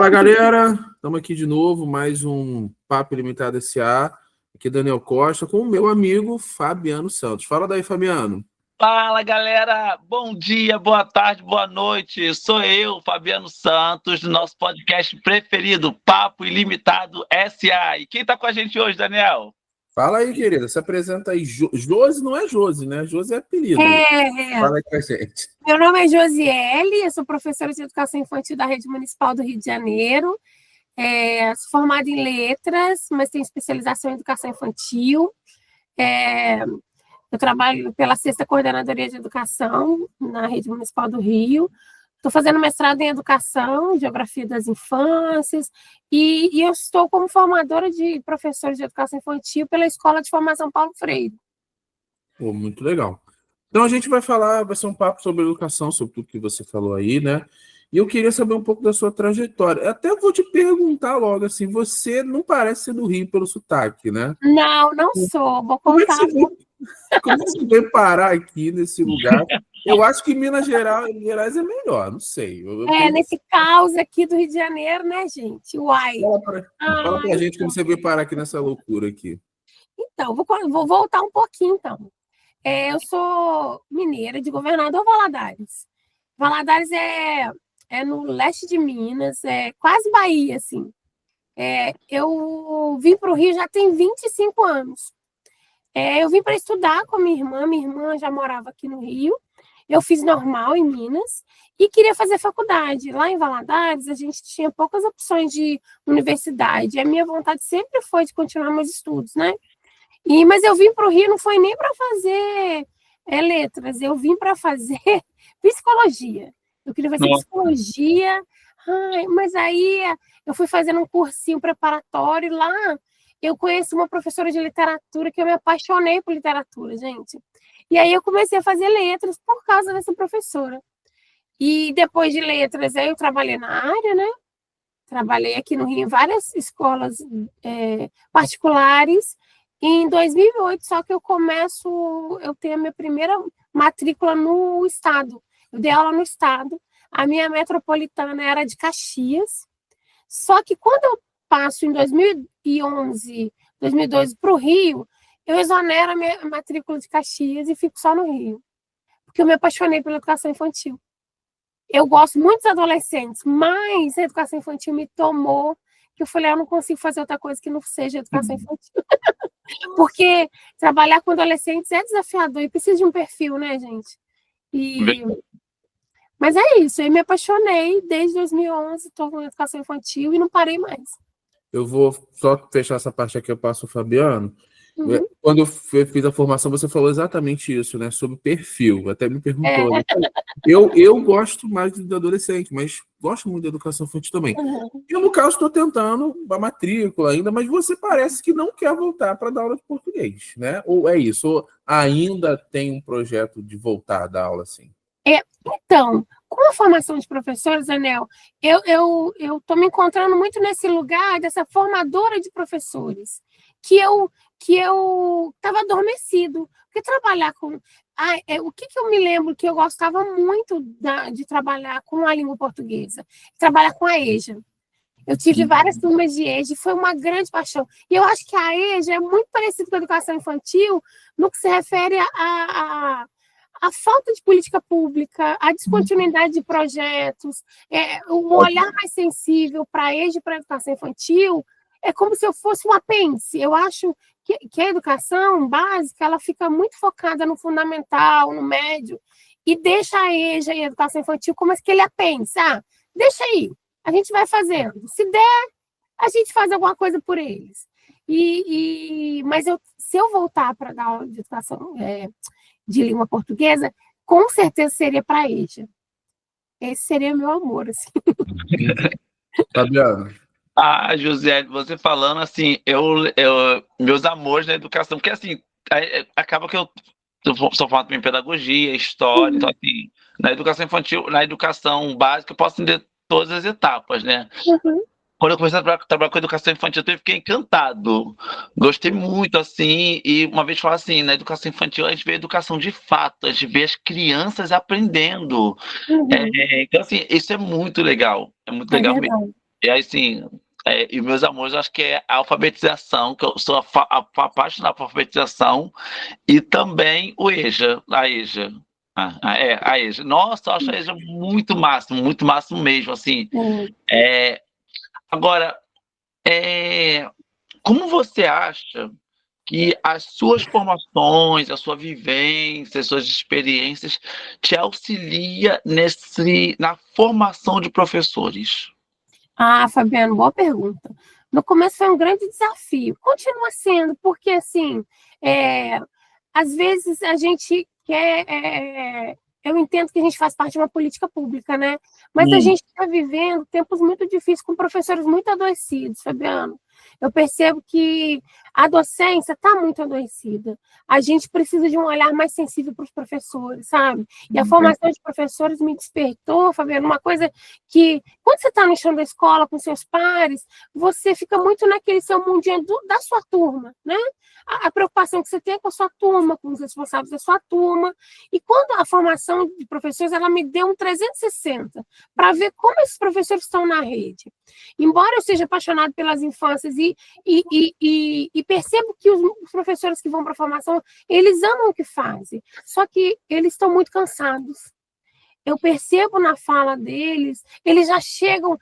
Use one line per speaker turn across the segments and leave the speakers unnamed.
Fala, galera, estamos aqui de novo, mais um Papo Ilimitado S.A. Aqui Daniel Costa com o meu amigo Fabiano Santos. Fala daí, Fabiano.
Fala, galera! Bom dia, boa tarde, boa noite. Sou eu, Fabiano Santos, do nosso podcast preferido, Papo Ilimitado S.A. E quem está com a gente hoje, Daniel?
Fala aí, querida. Se apresenta aí. Josi não é Josi, né? Josi é apelido. Fala aí com a gente.
Meu nome é Josiele, eu sou professora de Educação Infantil da Rede Municipal do Rio de Janeiro. Sou formada em letras, mas tenho especialização em educação infantil. Eu trabalho pela 6ª Coordenadoria de Educação na Rede Municipal do Rio. Estou fazendo mestrado em Educação, Geografia das Infâncias, e eu estou como formadora de professores de Educação Infantil pela Escola de Formação Paulo Freire.
Pô, muito legal. Então a gente vai ser um papo sobre educação, sobre tudo que você falou aí, né? E eu queria saber um pouco da sua trajetória. Até vou te perguntar logo, assim, você não parece ser do Rio pelo sotaque, né?
Não sou. Vou contar.
Como você veio parar aqui nesse lugar? Eu acho que Minas Gerais é melhor, não sei.
Nesse caos aqui do Rio de Janeiro, né, gente? Uai.
Fala pra gente como você veio parar aqui nessa loucura aqui.
Então, vou voltar um pouquinho, então. Eu sou mineira de Governador Valadares. Valadares é no leste de Minas, é quase Bahia, assim. Eu vim para o Rio já tem 25 anos. Eu vim para estudar com a minha irmã já morava aqui no Rio. Eu fiz normal em Minas e queria fazer faculdade. Lá em Valadares, a gente tinha poucas opções de universidade. A minha vontade sempre foi de continuar meus estudos, né? Mas eu vim para o Rio, não foi nem para fazer letras, eu vim para fazer psicologia. Eu queria fazer psicologia, mas aí eu fui fazendo um cursinho preparatório e lá eu conheci uma professora de literatura que eu me apaixonei por literatura, gente. E aí eu comecei a fazer letras por causa dessa professora. E depois de letras, aí eu trabalhei na área, né? Trabalhei aqui no Rio em várias escolas particulares. E em 2008, só que eu tenho a minha primeira matrícula no estado. Eu dei aula no estado. A minha metropolitana era de Caxias. Só que quando eu passo em 2011, 2012 para o Rio, eu exonero a minha matrícula de Caxias e fico só no Rio. Porque eu me apaixonei pela educação infantil. Eu gosto muito dos adolescentes, mas a educação infantil me tomou, que eu falei, eu não consigo fazer outra coisa que não seja educação infantil. Porque trabalhar com adolescentes é desafiador e precisa de um perfil, né, gente? Mas é isso, eu me apaixonei desde 2011, estou com educação infantil e não parei mais.
Eu vou só fechar essa parte aqui, eu passo o Fabiano. Uhum. Quando eu fiz a formação, você falou exatamente isso, né? Sobre perfil. Até me perguntou. Eu gosto mais de adolescente, mas gosto muito da educação infantil também.
Uhum.
Eu, no caso, estou tentando a matrícula ainda, mas você parece que não quer voltar para dar aula de português, né? Ou é isso? Ou ainda tem um projeto de voltar a dar aula assim?
Então, com a formação de professores, Daniel, eu estou me encontrando muito nesse lugar dessa formadora de professores, que eu estava adormecido. Porque trabalhar com... o que eu me lembro que eu gostava muito de trabalhar com a língua portuguesa? Trabalhar com a EJA. Eu tive várias turmas de EJA e foi uma grande paixão. E eu acho que a EJA é muito parecida com a educação infantil no que se refere a falta de política pública, a descontinuidade de projetos, um olhar mais sensível para a EJA e para a educação infantil, é como se eu fosse um apêndice. Eu acho que a educação básica ela fica muito focada no fundamental, no médio, e deixa a EJA e a educação infantil como aquele apêndice. Deixa aí, a gente vai fazendo. Se der, a gente faz alguma coisa por eles. Mas se eu voltar para dar aula de educação de língua portuguesa, com certeza seria para a EJA. Esse seria meu amor, assim.
Fabiano.
José, você falando assim, meus amores na educação, porque assim, acaba que eu sou formado em pedagogia, história, então assim, na educação infantil, na educação básica, eu posso entender todas as etapas, né?
Uhum.
Quando eu comecei a trabalhar com educação infantil, eu fiquei encantado. Gostei muito, assim, e uma vez falar assim, na educação infantil a gente vê a educação de fato, a gente vê as crianças aprendendo.
Uhum.
Então, assim, isso é muito legal. É muito legal mesmo. E aí, sim, e meus amores, acho que é a alfabetização, que eu sou apaixonado por alfabetização, e também o EJA, a EJA. A EJA. Nossa, eu acho a EJA muito máximo mesmo, assim. Agora, como você acha que as suas formações, a sua vivência, as suas experiências te auxilia na formação de professores?
Fabiano, boa pergunta. No começo foi um grande desafio, continua sendo, porque, assim, às vezes a gente quer... eu entendo que a gente faz parte de uma política pública, né? Mas a gente está vivendo tempos muito difíceis com professores muito adoecidos, Fabiano. Eu percebo que a docência está muito adoecida. A gente precisa de um olhar mais sensível para os professores, sabe? E a formação de professores me despertou, Fabiano, uma coisa que, quando você está no chão da escola com seus pares, você fica muito naquele seu mundinho da sua turma, né? A preocupação que você tem com a sua turma, com os responsáveis da sua turma. E quando a formação de professores, ela me deu um 360 para ver como esses professores estão na rede. Embora eu seja apaixonado pelas infâncias e percebo que os professores que vão para a formação, eles amam o que fazem, só que eles estão muito cansados. Eu percebo na fala deles, eles já chegam,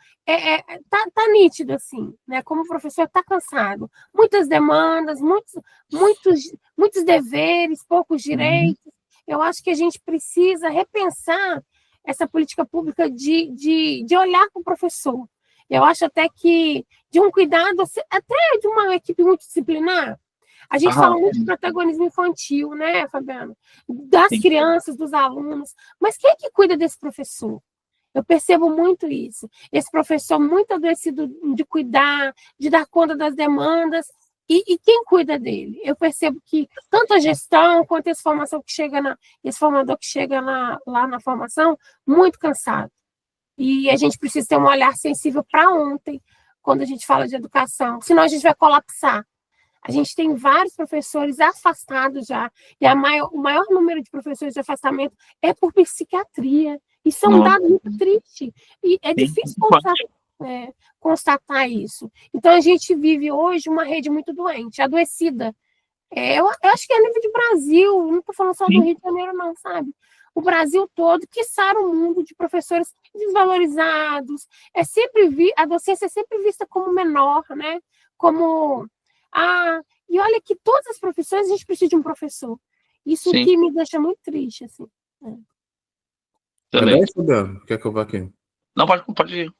tá nítido assim, né? Como o professor está cansado. Muitas demandas, muitos deveres, poucos direitos. Eu acho que a gente precisa repensar essa política pública de olhar para o professor. Eu acho até que de um cuidado, até de uma equipe multidisciplinar. A gente fala muito de protagonismo infantil, né, Fabiano? Das crianças, dos alunos. Mas quem é que cuida desse professor? Eu percebo muito isso. Esse professor muito adoecido de cuidar, de dar conta das demandas. E quem cuida dele? Eu percebo que tanto a gestão quanto esse formador que chega lá na formação, muito cansado. E a gente precisa ter um olhar sensível para ontem, quando a gente fala de educação. Senão a gente vai colapsar. A gente tem vários professores afastados já, e o maior número de professores de afastamento é por psiquiatria. Isso é um dado muito triste, e é difícil constatar isso. Então, a gente vive hoje uma rede muito doente, adoecida. Eu acho que é a nível de Brasil, não estou falando só do Rio de Janeiro, não, sabe? O Brasil todo, quiçá o mundo de professores desvalorizados. A docência é sempre vista como menor, né? E olha que todas as profissões a gente precisa de um professor. Isso que me deixa muito triste, assim.
Também. Quer que eu vá aqui?
Não, pode ir.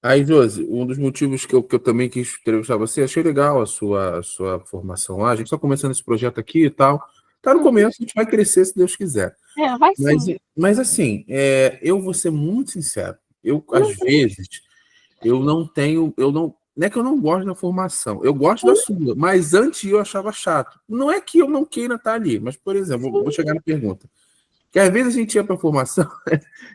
Aí, Josi, um dos motivos que eu também quis entrevistar você, achei legal a sua formação lá. A gente está começando esse projeto aqui e tal. Tá no começo, a gente vai crescer se Deus quiser.
Vai sim.
Mas assim, eu vou ser muito sincero. Às vezes, não é que eu não gosto da formação, eu gosto da sua, mas antes eu achava chato. Não é que eu não queira estar ali, mas, por exemplo, vou chegar na pergunta. Que às vezes a gente ia para a formação,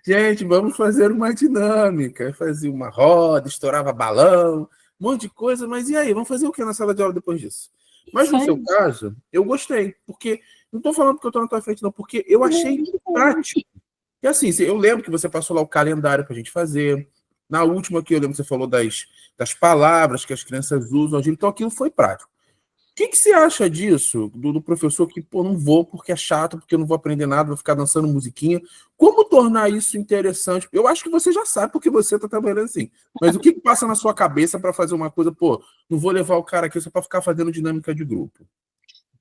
gente, vamos fazer uma dinâmica, fazia uma roda, estourava balão, um monte de coisa, mas e aí, vamos fazer o que na sala de aula depois disso? Mas no seu caso, eu gostei, porque, não estou falando porque eu estou na tua frente, não, porque eu achei prático. E assim, eu lembro que você passou lá o calendário para a gente fazer, na última aqui eu lembro que você falou das palavras que as crianças usam, então aquilo foi prático. O que você acha disso, do professor que, não vou porque é chato, porque eu não vou aprender nada, vou ficar dançando musiquinha? Como tornar isso interessante? Eu acho que você já sabe porque você está trabalhando assim. Mas o que passa na sua cabeça para fazer uma coisa, não vou levar o cara aqui só para ficar fazendo dinâmica de grupo?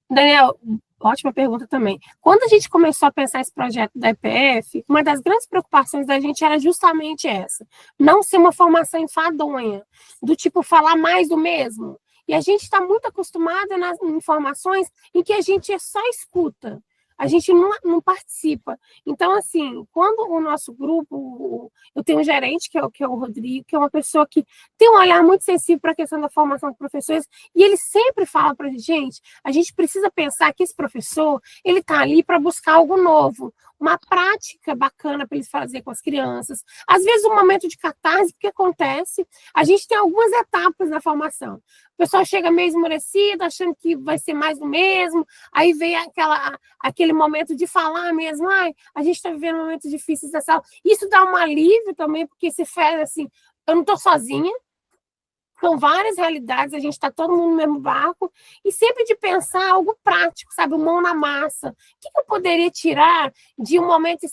Daniel, ótima pergunta também. Quando a gente começou a pensar esse projeto da EPF, uma das grandes preocupações da gente era justamente essa. Não ser uma formação enfadonha, do tipo falar mais do mesmo. E a gente está muito acostumada nas informações em que a gente só escuta, a gente não participa. Então, assim, quando o nosso grupo, eu tenho um gerente, que é o Rodrigo, que é uma pessoa que tem um olhar muito sensível para a questão da formação de professores, e ele sempre fala para a gente precisa pensar que esse professor, ele está ali para buscar algo novo, uma prática bacana para eles fazer com as crianças. Às vezes, um momento de catarse, porque acontece, a gente tem algumas etapas na formação. O pessoal chega meio esmorecido, achando que vai ser mais do mesmo, aí vem aquele momento de falar mesmo, a gente está vivendo momentos difíceis nessa aula. Isso dá um alívio também, porque você faz assim, eu não estou sozinha, são várias realidades, a gente está todo mundo no mesmo barco, e sempre de pensar algo prático, sabe? Mão na massa. O que eu poderia tirar de um momento...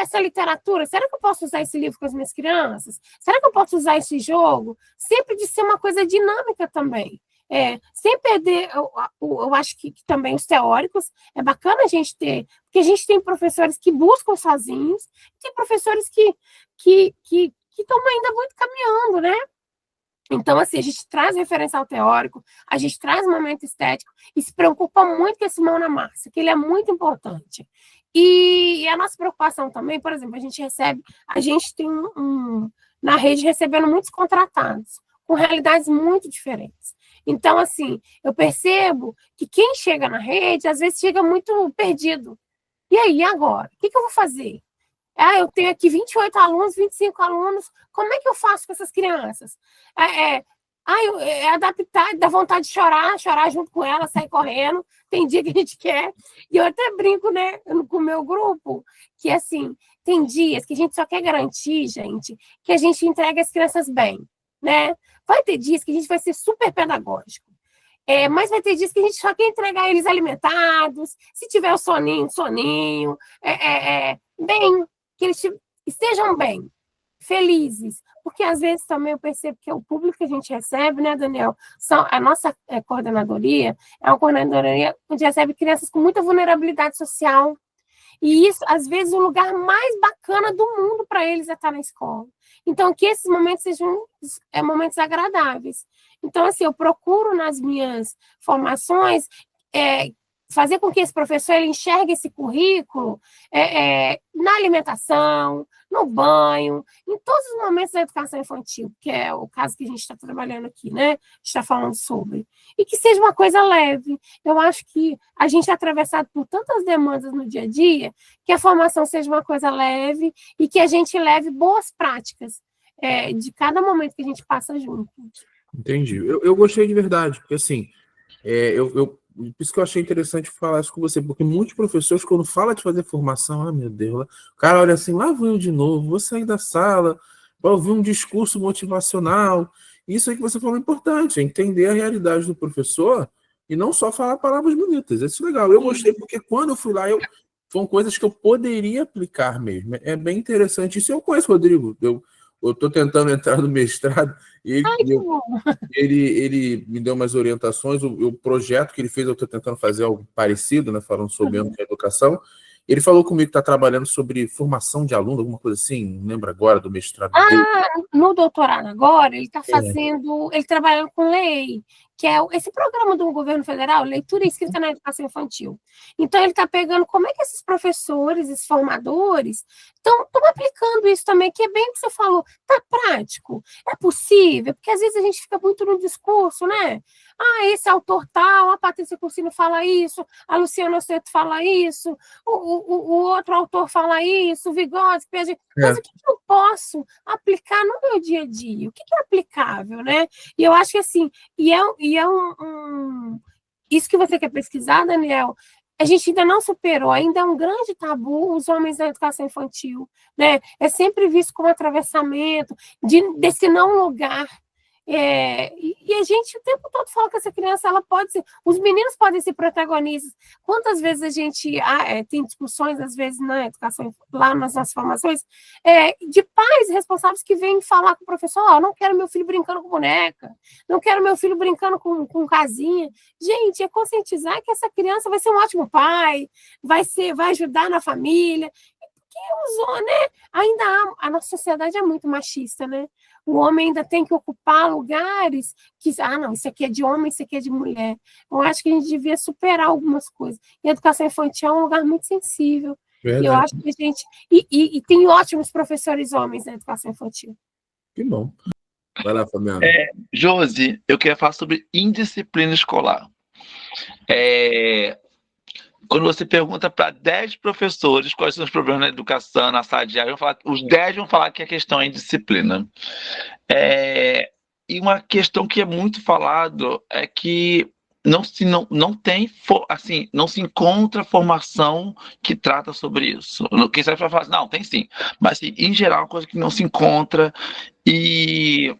essa literatura, será que eu posso usar esse livro com as minhas crianças? Será que eu posso usar esse jogo? Sempre de ser uma coisa dinâmica também. Sem perder, eu acho que também os teóricos, é bacana a gente ter, porque a gente tem professores que buscam sozinhos, tem professores que estão ainda muito caminhando, né? Então, assim, a gente traz referencial teórico, a gente traz momento estético e se preocupa muito com esse mão na massa, que ele é muito importante. E a nossa preocupação também, por exemplo, a gente tem na rede recebendo muitos contratados, com realidades muito diferentes. Então, assim, eu percebo que quem chega na rede, às vezes chega muito perdido. E aí, agora? O que eu vou fazer? Eu tenho aqui 28 alunos, 25 alunos, como é que eu faço com essas crianças? Adaptar, dá vontade de chorar junto com ela, sair correndo, tem dia que a gente quer. E eu até brinco, né, com o meu grupo, que assim, tem dias que a gente só quer garantir, gente, que a gente entregue as crianças bem, né? Vai ter dias que a gente vai ser super pedagógico. Mas vai ter dias que a gente só quer entregar eles alimentados, se tiver o soninho, bem, que eles estejam bem, felizes. Porque às vezes também eu percebo que o público que a gente recebe, né, Daniel? A nossa coordenadoria é uma coordenadoria onde recebe crianças com muita vulnerabilidade social. E isso, às vezes, o lugar mais bacana do mundo para eles é estar na escola. Então, que esses momentos sejam momentos agradáveis. Então, assim, eu procuro nas minhas formações fazer com que esse professor ele enxergue esse currículo na alimentação, no banho, em todos os momentos da educação infantil, que é o caso que a gente está trabalhando aqui, né? A gente está falando sobre. E que seja uma coisa leve. Eu acho que a gente é atravessado por tantas demandas no dia a dia, que a formação seja uma coisa leve e que a gente leve boas práticas de cada momento que a gente passa junto.
Entendi. Eu gostei de verdade, porque assim, por isso que eu achei interessante falar isso com você, porque muitos professores, quando falam de fazer formação, meu Deus, o cara olha assim, lá vou eu de novo, vou sair da sala, vou ouvir um discurso motivacional. Isso aí que você falou é importante, é entender a realidade do professor e não só falar palavras bonitas. Isso é legal. Eu gostei porque quando eu fui lá, foram coisas que eu poderia aplicar mesmo. É bem interessante. Isso eu conheço, Rodrigo. Eu estou tentando entrar no mestrado e ele me deu umas orientações. O projeto que ele fez, eu estou tentando fazer algo parecido, né, falando sobre educação. Ele falou comigo que está trabalhando sobre formação de aluno, alguma coisa assim, não lembro agora do mestrado dele.
No doutorado agora, ele está fazendo, ele trabalhando com lei, que é esse programa do governo federal, leitura e escrita na educação infantil. Então, ele está pegando como é que esses professores, esses formadores, estão aplicando isso também, que é bem o que você falou, tá prático, é possível, porque às vezes a gente fica muito no discurso, né? Esse autor tal, a Patrícia Cursino fala isso, a Luciana Osseto fala isso, o outro autor fala isso, o Vygotsky, mas o que eu posso aplicar no meu dia a dia? O que é aplicável, né? E eu acho que assim, isso que você quer pesquisar, Daniel, a gente ainda não superou, ainda é um grande tabu os homens na educação infantil, né? É sempre visto como atravessamento desse não lugar. E a gente o tempo todo fala que essa criança, ela pode ser, os meninos podem ser protagonistas. Quantas vezes a gente tem discussões, às vezes, na educação, lá nas nossas formações, de pais responsáveis que vêm falar com o professor, não quero meu filho brincando com boneca, não quero meu filho brincando com casinha. Gente, é conscientizar que essa criança vai ser um ótimo pai, vai ajudar na família. Porque né? Ainda a nossa sociedade é muito machista, né? O homem ainda tem que ocupar lugares que, não, isso aqui é de homem, isso aqui é de mulher. Eu acho que a gente devia superar algumas coisas. E a educação infantil é um lugar muito sensível. Verdade. E eu acho que a gente... E tem ótimos professores homens na educação infantil.
Que bom. Vai lá, Fabiana.
Josi, eu queria falar sobre indisciplina escolar. Quando você pergunta para 10 professores quais são os problemas na educação, na sala de aula, os 10 vão falar que a questão é indisciplina. E uma questão que é muito falado é que não se encontra formação que trata sobre isso. Quem sabe vai falar assim, não, tem sim. Mas, assim, em geral, é uma coisa que não se encontra. E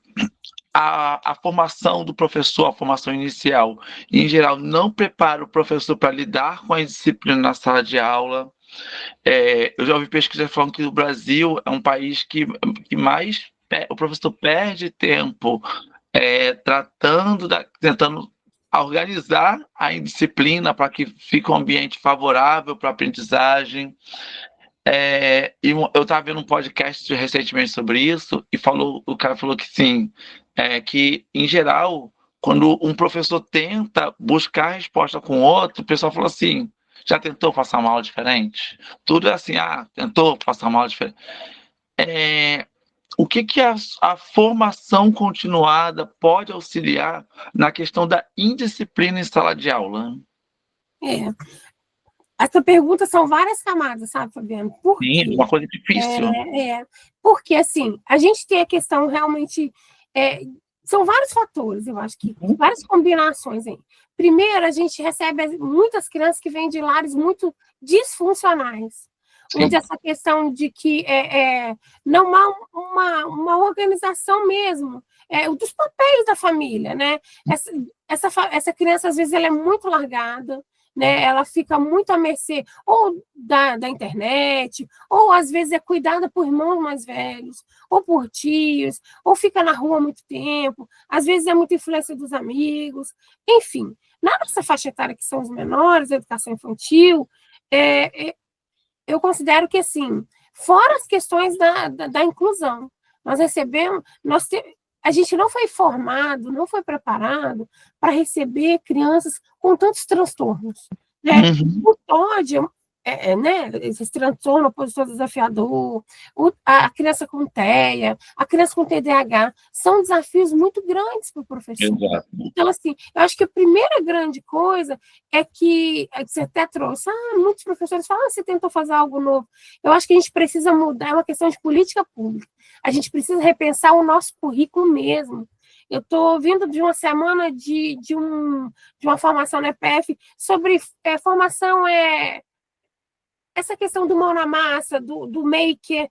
a formação do professor, a formação inicial, em geral, não prepara o professor para lidar com a disciplina na sala de aula. Eu já ouvi pesquisas falando que o Brasil é um país que mais o professor perde tempo tentando organizar a disciplina para que fique um ambiente favorável para a aprendizagem. E eu estava vendo um podcast recentemente sobre isso e o cara falou que sim, que em geral, quando um professor tenta buscar resposta com o outro, o pessoal falou assim: já tentou passar uma aula diferente? Tudo é assim, tentou passar uma aula diferente. O que a formação continuada pode auxiliar na questão da indisciplina em sala de aula?
Essa pergunta são várias camadas, sabe, Fabiano? Por quê?
Sim, uma coisa difícil.
Porque, assim, a gente tem a questão realmente... são vários fatores, eu acho que várias combinações aí. Primeiro, a gente recebe muitas crianças que vêm de lares muito disfuncionais, onde essa questão de que não há uma organização mesmo dos papéis da família, né? Essa criança, às vezes, ela é muito largada, né? Ela fica muito à mercê ou da internet, ou às vezes é cuidada por irmãos mais velhos, ou por tios, ou fica na rua há muito tempo, às vezes é muita influência dos amigos, enfim. Na nossa faixa etária, que são os menores, a educação infantil, eu considero que, assim, fora as questões da inclusão, nós recebemos, a gente não foi formado, não foi preparado para receber crianças com tantos transtornos, né? O TOD, né? Esse transtorno opositor desafiador, a criança com TEA, a criança com TDAH, são desafios muito grandes para o professor.
Exato.
Então, assim, eu acho que a primeira grande coisa é que você até trouxe, muitos professores falam, você tentou fazer algo novo. Eu acho que a gente precisa mudar, é uma questão de política pública. A gente precisa repensar o nosso currículo mesmo. Eu estou vindo de uma semana de uma formação na EPF sobre formação essa questão do mão na massa, do maker,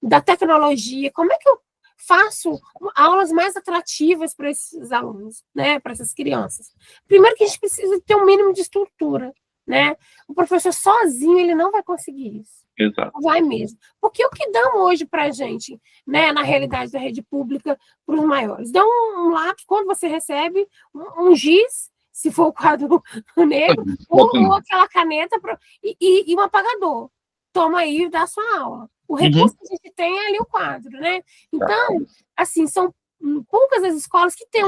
da tecnologia. Como é que eu faço aulas mais atrativas para esses alunos, né, para essas crianças? Primeiro que a gente precisa ter um mínimo de estrutura, né? O professor sozinho, ele não vai conseguir isso.
Exato.
Vai mesmo. Porque o que dão hoje para a gente, né, na realidade da rede pública, para os maiores? Dão um lápis, quando você recebe, um giz, se for o quadro negro, ou aquela caneta e um apagador. Toma aí e dá a sua aula. O recurso que a gente tem é ali o quadro, né? Então, assim, são poucas as escolas que têm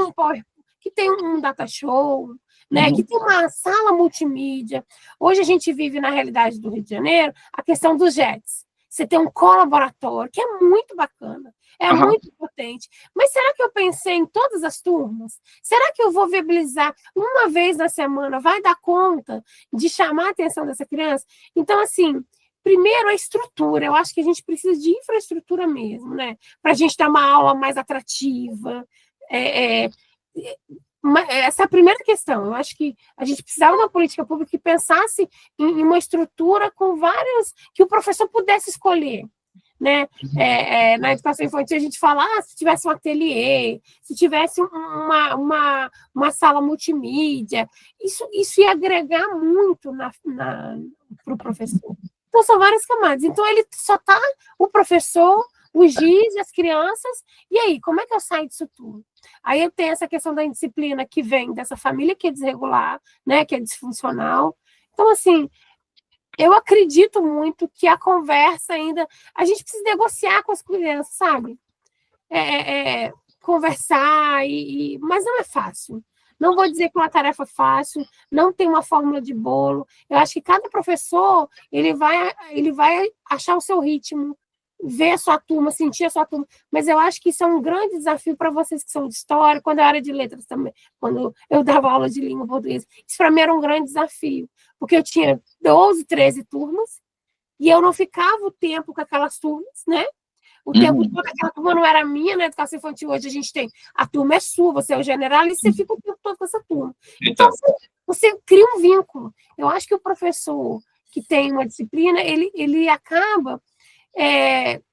um data show, né, que tem uma sala multimídia. Hoje a gente vive, na realidade do Rio de Janeiro, a questão dos JETs. Você tem um colaboratório, que é muito bacana, muito potente. Mas será que eu pensei em todas as turmas? Será que eu vou viabilizar uma vez na semana? Vai dar conta de chamar a atenção dessa criança? Então, assim, primeiro a estrutura. Eu acho que a gente precisa de infraestrutura mesmo, né? Para a gente dar uma aula mais atrativa. Essa é a primeira questão. Eu acho que a gente precisava de uma política pública que pensasse em uma estrutura com várias, que o professor pudesse escolher, né? Na educação infantil a gente fala, se tivesse um ateliê, se tivesse uma sala multimídia, isso ia agregar muito para o professor. Então são várias camadas. Então ele só está o professor, o giz, as crianças, e aí, como é que eu saio disso tudo? Aí eu tenho essa questão da indisciplina que vem dessa família que é desregular, né, que é disfuncional. Então, assim, eu acredito muito que a conversa ainda... A gente precisa negociar com as crianças, sabe? Conversar, mas não é fácil. Não vou dizer que é uma tarefa fácil, não tem uma fórmula de bolo. Eu acho que cada professor ele vai achar o seu ritmo, ver a sua turma, sentir a sua turma, mas eu acho que isso é um grande desafio para vocês que são de história, quando eu era de letras também, quando eu dava aula de língua portuguesa, isso para mim era um grande desafio, porque eu tinha 12, 13 turmas, e eu não ficava o tempo com aquelas turmas, né? O tempo todo, aquela turma não era minha, na educação infantil hoje a gente tem, a turma é sua, você é o generalista, e você fica o tempo todo com essa turma. Então, você cria um vínculo. Eu acho que o professor que tem uma disciplina, ele acaba...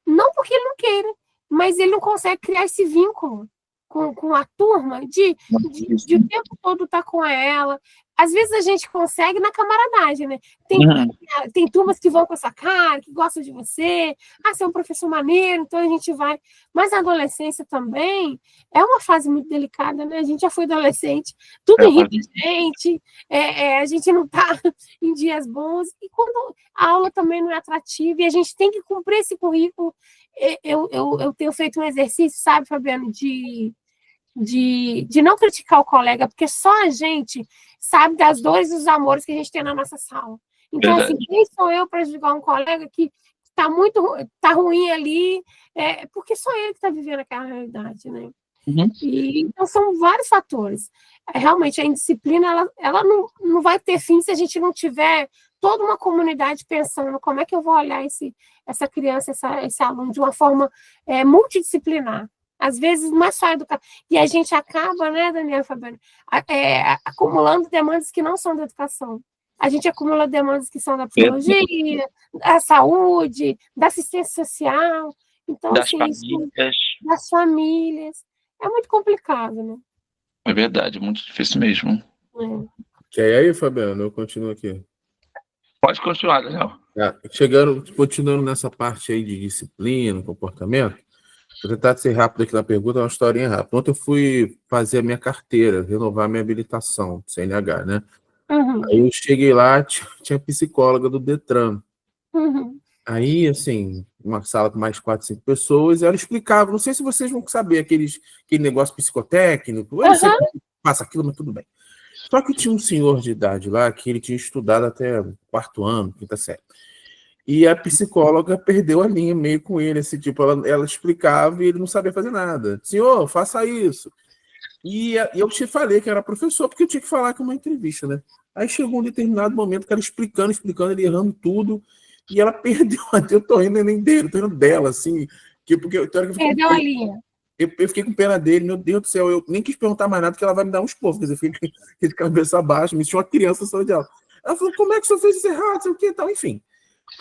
não porque ele não queira, mas ele não consegue criar esse vínculo com a turma, de o tempo todo estar com ela. Às vezes a gente consegue na camaradagem, né? Tem turmas que vão com essa cara, que gostam de você, você é um professor maneiro, então a gente vai. Mas a adolescência também é uma fase muito delicada, né? A gente já foi adolescente, tudo irrita a gente não está em dias bons, e quando a aula também não é atrativa, e a gente tem que cumprir esse currículo. Eu tenho feito um exercício, sabe, Fabiano, de não criticar o colega, porque só a gente sabe das dores e dos amores que a gente tem na nossa sala. Então, assim, quem sou eu para julgar um colega que está ruim ali, porque só ele que está vivendo aquela realidade, né? Então, são vários fatores. Realmente, a indisciplina, ela não vai ter fim se a gente não tiver toda uma comunidade pensando como é que eu vou olhar essa criança, esse aluno, de uma forma multidisciplinar. Às vezes, não é só educar. E a gente acaba, né, Daniela, Fabiano, acumulando demandas que não são da educação. A gente acumula demandas que são da psicologia, da saúde, da assistência social. Então,
das
assim,
famílias.
Das famílias. É muito complicado, né?
É verdade, muito difícil mesmo.
Quer aí, Fabiano? Eu continuo aqui.
Pode continuar, Daniel.
Continuando nessa parte aí de disciplina, comportamento, vou tentar ser rápido aqui na pergunta, uma historinha rápida. Ontem eu fui fazer a minha carteira, renovar a minha habilitação, CNH, né? Aí eu cheguei lá, tinha psicóloga do Detran. Aí, assim, uma sala com mais 4, 5 pessoas, ela explicava, não sei se vocês vão saber, aquele negócio psicotécnico, eu sei que passa aquilo, mas tudo bem. Só que tinha um senhor de idade lá, que ele tinha estudado até o 4º ano, 5ª série. E a psicóloga perdeu a linha meio com ele, assim, tipo, ela explicava e ele não sabia fazer nada. Senhor, faça isso. E eu te falei que era professor, porque eu tinha que falar com uma entrevista, né? Aí chegou um determinado momento que ela explicando, ele errando tudo, e ela perdeu, eu tô rindo nem dele, tô rindo dela, assim, porque
perdeu a linha.
Eu fiquei com pena dele, meu Deus do céu, eu nem quis perguntar mais nada, porque ela vai me dar uns povos, quer dizer, eu fiquei de cabeça baixa, me tinha uma criança na sala de aula. Ela falou, como é que o senhor fez isso errado, sei o que, tal, enfim.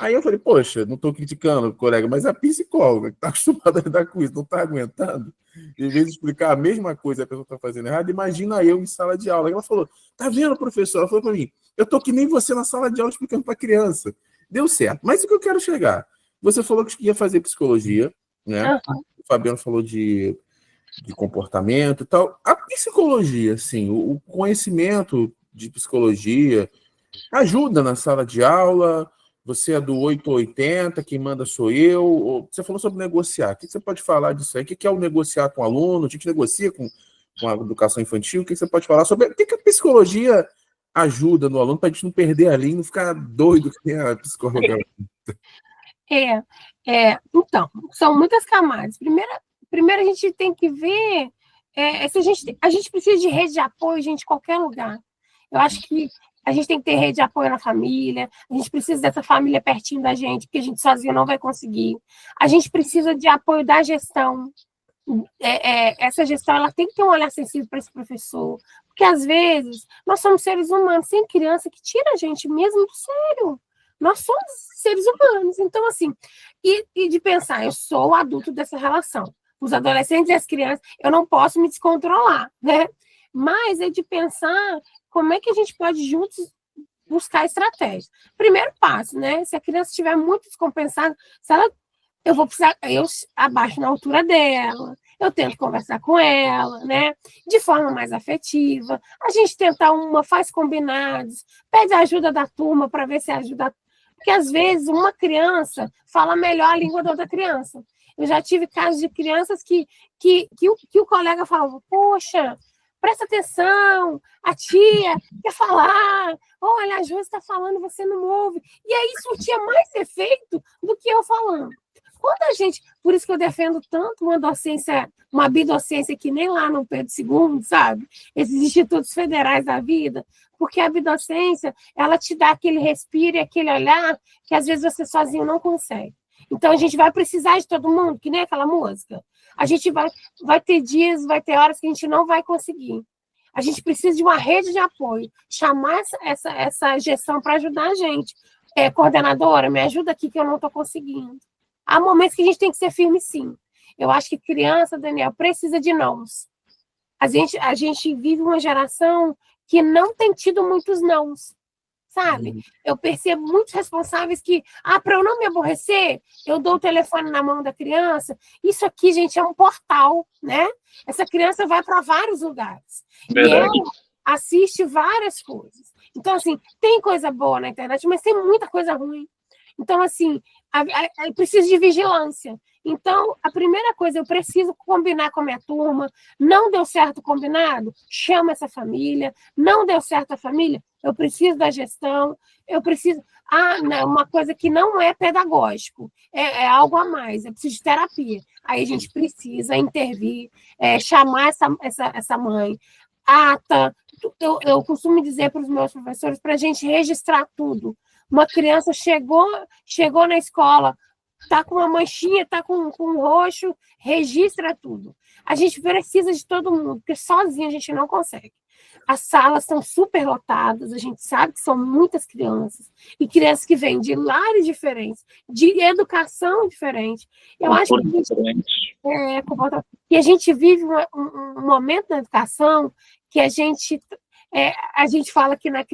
Aí eu falei, poxa, não estou criticando o colega, mas a psicóloga que está acostumada a lidar com isso, não está aguentando, em vez de explicar a mesma coisa que a pessoa está fazendo errado, imagina eu em sala de aula. Aí ela falou, tá vendo, professor? Ela falou para mim, eu estou que nem você na sala de aula explicando para a criança. Deu certo. Mas o que eu quero chegar? Você falou que ia fazer psicologia, né? O Fabiano falou de comportamento e tal. A psicologia, assim, o conhecimento de psicologia ajuda na sala de aula. Você é do 8 ou 80, quem manda sou eu. Você falou sobre negociar. O que você pode falar disso aí? O que é o negociar com o aluno? O que negocia com a educação infantil? O que você pode falar sobre... O que a psicologia ajuda no aluno para a gente não perder a linha e não ficar doido que nem a psicóloga?
Então, são muitas camadas. Primeiro a gente tem que ver se a gente precisa de rede de apoio, gente, em qualquer lugar. Eu acho que a gente tem que ter rede de apoio na família, a gente precisa dessa família pertinho da gente, porque a gente sozinho não vai conseguir. A gente precisa de apoio da gestão. Essa gestão ela tem que ter um olhar sensível para esse professor, porque às vezes nós somos seres humanos, sem criança que tira a gente mesmo do sério. Nós somos seres humanos. Então, assim, e de pensar, eu sou o adulto dessa relação. Os adolescentes e as crianças, eu não posso me descontrolar, né? Mas é de pensar como é que a gente pode juntos buscar estratégias. Primeiro passo, né? Se a criança estiver muito descompensada, eu abaixo na altura dela, eu tento conversar com ela, né? De forma mais afetiva. A gente tenta faz combinados, pede a ajuda da turma para ver se ajuda. Porque, às vezes, uma criança fala melhor a língua da outra criança. Eu já tive casos de crianças que o colega falava, poxa, presta atenção, a tia quer falar, olha, a Josi está falando, você não ouve. E aí surtia mais efeito do que eu falando. Quando a gente, por isso que eu defendo tanto uma docência, uma bidocência que nem lá no Pedro II, sabe? Esses institutos federais da vida, porque a bidocência, ela te dá aquele respiro e aquele olhar que às vezes você sozinho não consegue. Então a gente vai precisar de todo mundo, que nem aquela música. A gente vai ter dias, vai ter horas que a gente não vai conseguir. A gente precisa de uma rede de apoio, chamar essa gestão para ajudar a gente. Coordenadora, me ajuda aqui que eu não estou conseguindo. Há momentos que a gente tem que ser firme, sim. Eu acho que criança, Daniel, precisa de nãos. A gente vive uma geração que não tem tido muitos nãos, sabe? Eu percebo muitos responsáveis que, para eu não me aborrecer, eu dou o telefone na mão da criança. Isso aqui, gente, é um portal, né? Essa criança vai para vários lugares.
Verdade.
E ela assiste várias coisas. Então, assim, tem coisa boa na internet, mas tem muita coisa ruim. Então, assim, eu preciso de vigilância. Então, a primeira coisa, eu preciso combinar com a minha turma. Não deu certo o combinado? Chama essa família. Não deu certo a família? Eu preciso da gestão. Eu preciso... não, uma coisa que não é pedagógico. É algo a mais. Eu preciso de terapia. Aí a gente precisa intervir, chamar essa mãe. Eu costumo dizer para os meus professores para a gente registrar tudo. Uma criança chegou na escola, está com uma manchinha, está com um roxo, registra tudo. A gente precisa de todo mundo, porque sozinho a gente não consegue. As salas estão super lotadas, a gente sabe que são muitas crianças, e crianças que vêm de lares diferentes, de educação diferente. Eu acho que a gente vive um momento na educação que a gente fala que na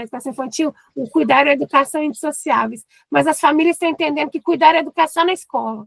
educação infantil o cuidar é a educação indissociáveis, mas as famílias estão entendendo que cuidar é a educação na escola.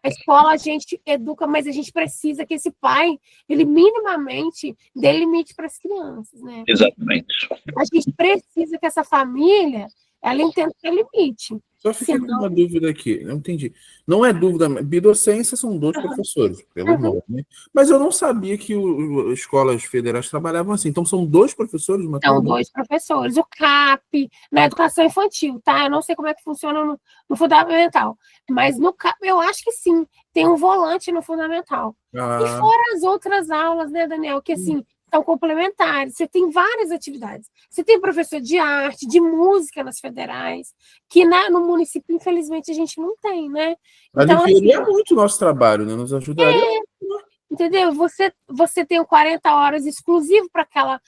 A escola a gente educa, mas a gente precisa que esse pai, ele minimamente dê limite para as crianças, né?
Exatamente.
A gente precisa que essa família, ela entenda que é limite.
Só fiquei com uma dúvida aqui, não entendi. Não é dúvida, bidocência são 2 professores, pelo nome, né? Mas eu não sabia que as escolas federais trabalhavam assim. Então são 2 professores?
São 2 professores. O CAP, na educação infantil, tá? Eu não sei como é que funciona no fundamental, mas no CAP eu acho que sim. Tem um volante no fundamental. E fora as outras aulas, né, Daniel, que assim... são complementares, você tem várias atividades. Você tem professor de arte, de música nas federais, que no município, infelizmente, a gente não tem, né?
Então, aliviaria muito o nosso trabalho, né? Nos ajudaria.
Entendeu? Você tem 40 horas exclusivo para aquela...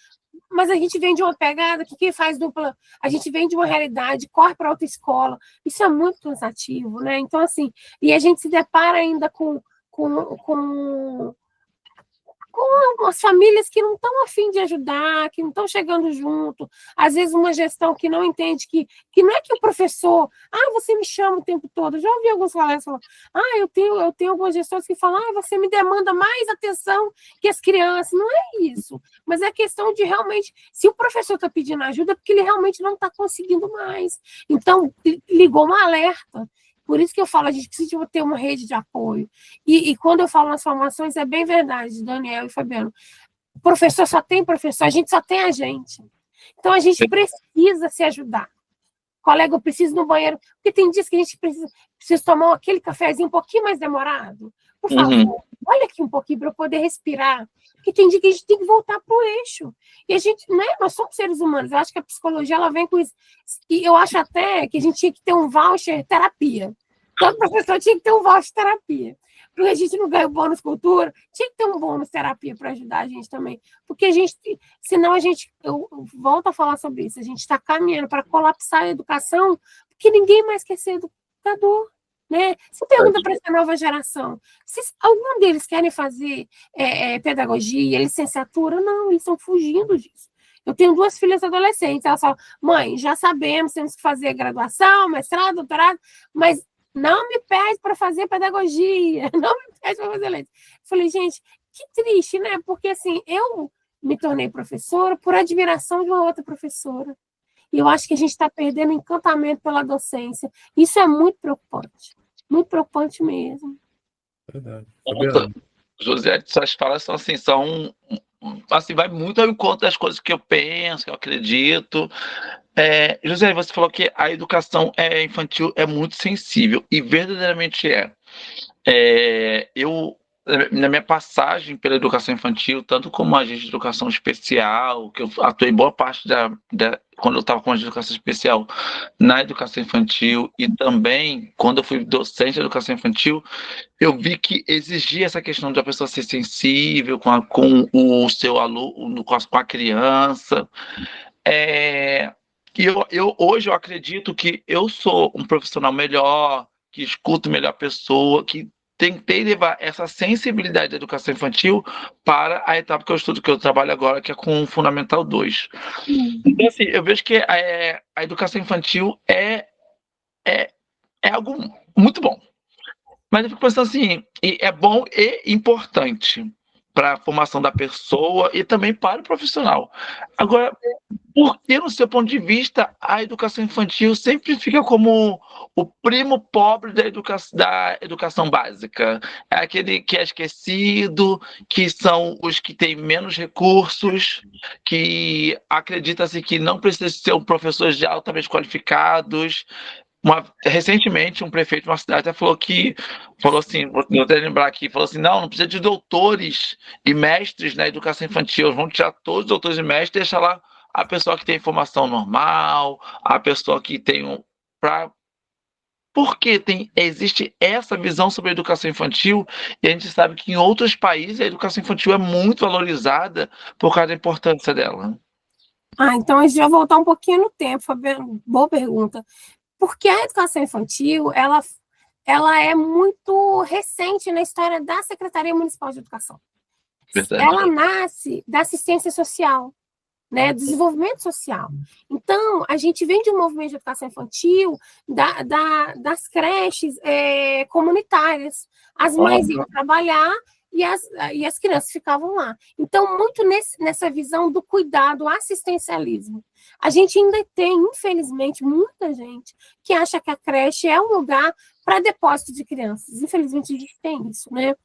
Mas a gente vem de uma pegada que quem faz dupla... A gente vem de uma realidade, corre para outra escola. Isso é muito cansativo, né? Então, assim... E a gente se depara ainda com as famílias que não estão a fim de ajudar, que não estão chegando junto, às vezes uma gestão que não entende que não é que o professor, você me chama o tempo todo, eu já ouvi alguns colegas falando, eu tenho algumas gestores que falam, você me demanda mais atenção que as crianças, não é isso, mas é questão de realmente, se o professor está pedindo ajuda, é porque ele realmente não está conseguindo mais, então ligou um alerta. Por isso que eu falo, a gente precisa ter uma rede de apoio. E quando eu falo nas formações, é bem verdade, Daniel e Fabiano. O professor só tem professor, a gente só tem a gente. Então, a gente precisa se ajudar. Colega, eu preciso ir no banheiro. Porque tem dias que a gente precisa tomar aquele cafezinho um pouquinho mais demorado. Por favor, olha aqui um pouquinho para eu poder respirar. Porque tem dia que a gente tem que voltar para o eixo. E a gente, né, nós somos seres humanos. Eu acho que a psicologia ela vem com isso. E eu acho até que a gente tinha que ter um voucher terapia. Todo professor tinha que ter um voucher terapia. Porque a gente não ganha o bônus cultura, tinha que ter um bônus terapia para ajudar a gente também. Porque senão eu volto a falar sobre isso, a gente está caminhando para colapsar a educação, porque ninguém mais quer ser educador. Né? Você pergunta para essa nova geração, se algum deles querem fazer pedagogia, licenciatura? Não, eles estão fugindo disso. Eu tenho 2 filhas adolescentes, elas falam, mãe, já sabemos, temos que fazer graduação, mestrado, doutorado, mas não me pede para fazer pedagogia, não me pede para fazer leite. Falei, gente, que triste, né? Porque assim, eu me tornei professora por admiração de uma outra professora. E eu acho que a gente está perdendo encantamento pela docência. Isso é muito preocupante mesmo.
Verdade.
José, suas falas são assim, vai muito ao encontro das coisas que eu penso, que eu acredito. José, você falou que a educação infantil é muito sensível, e verdadeiramente eu, na minha passagem pela educação infantil, tanto como agente de educação especial, que eu atuei boa parte quando eu estava com a educação especial na educação infantil, e também quando eu fui docente de educação infantil, eu vi que exigia essa questão de a pessoa ser sensível com o seu aluno, com a criança. E hoje eu acredito que eu sou um profissional melhor, que escuto melhor a pessoa, que tentei levar essa sensibilidade da educação infantil para a etapa que eu estudo, que eu trabalho agora, que é com o Fundamental 2. Então, assim, eu vejo que a educação infantil é algo muito bom. Mas eu fico pensando assim, é bom e importante para a formação da pessoa e também para o profissional. Agora, por que, no seu ponto de vista, a educação infantil sempre fica como o primo pobre da educação básica? É aquele que é esquecido, que são os que têm menos recursos, que acredita-se que não precisa ser professores altamente qualificados. Recentemente, um prefeito de uma cidade até falou assim, vou até lembrar aqui, falou assim, não precisa de doutores e mestres na educação infantil, vão tirar todos os doutores e mestres e deixar lá a pessoa que tem formação normal, a pessoa que tem Porque existe essa visão sobre a educação infantil, e a gente sabe que em outros países a educação infantil é muito valorizada por causa da importância dela.
Então a gente vai voltar um pouquinho no tempo, Fabiano. Boa pergunta. Porque a educação infantil, ela é muito recente na história da Secretaria Municipal de Educação.
Verdade.
Ela nasce da assistência social, né, do desenvolvimento social. Então, a gente vem de um movimento de educação infantil das creches comunitárias. As mães iam trabalhar e as crianças ficavam lá. Então, muito nessa visão do cuidado, assistencialismo. A gente ainda tem, infelizmente, muita gente que acha que a creche é um lugar para depósito de crianças. Infelizmente, a gente tem isso, né?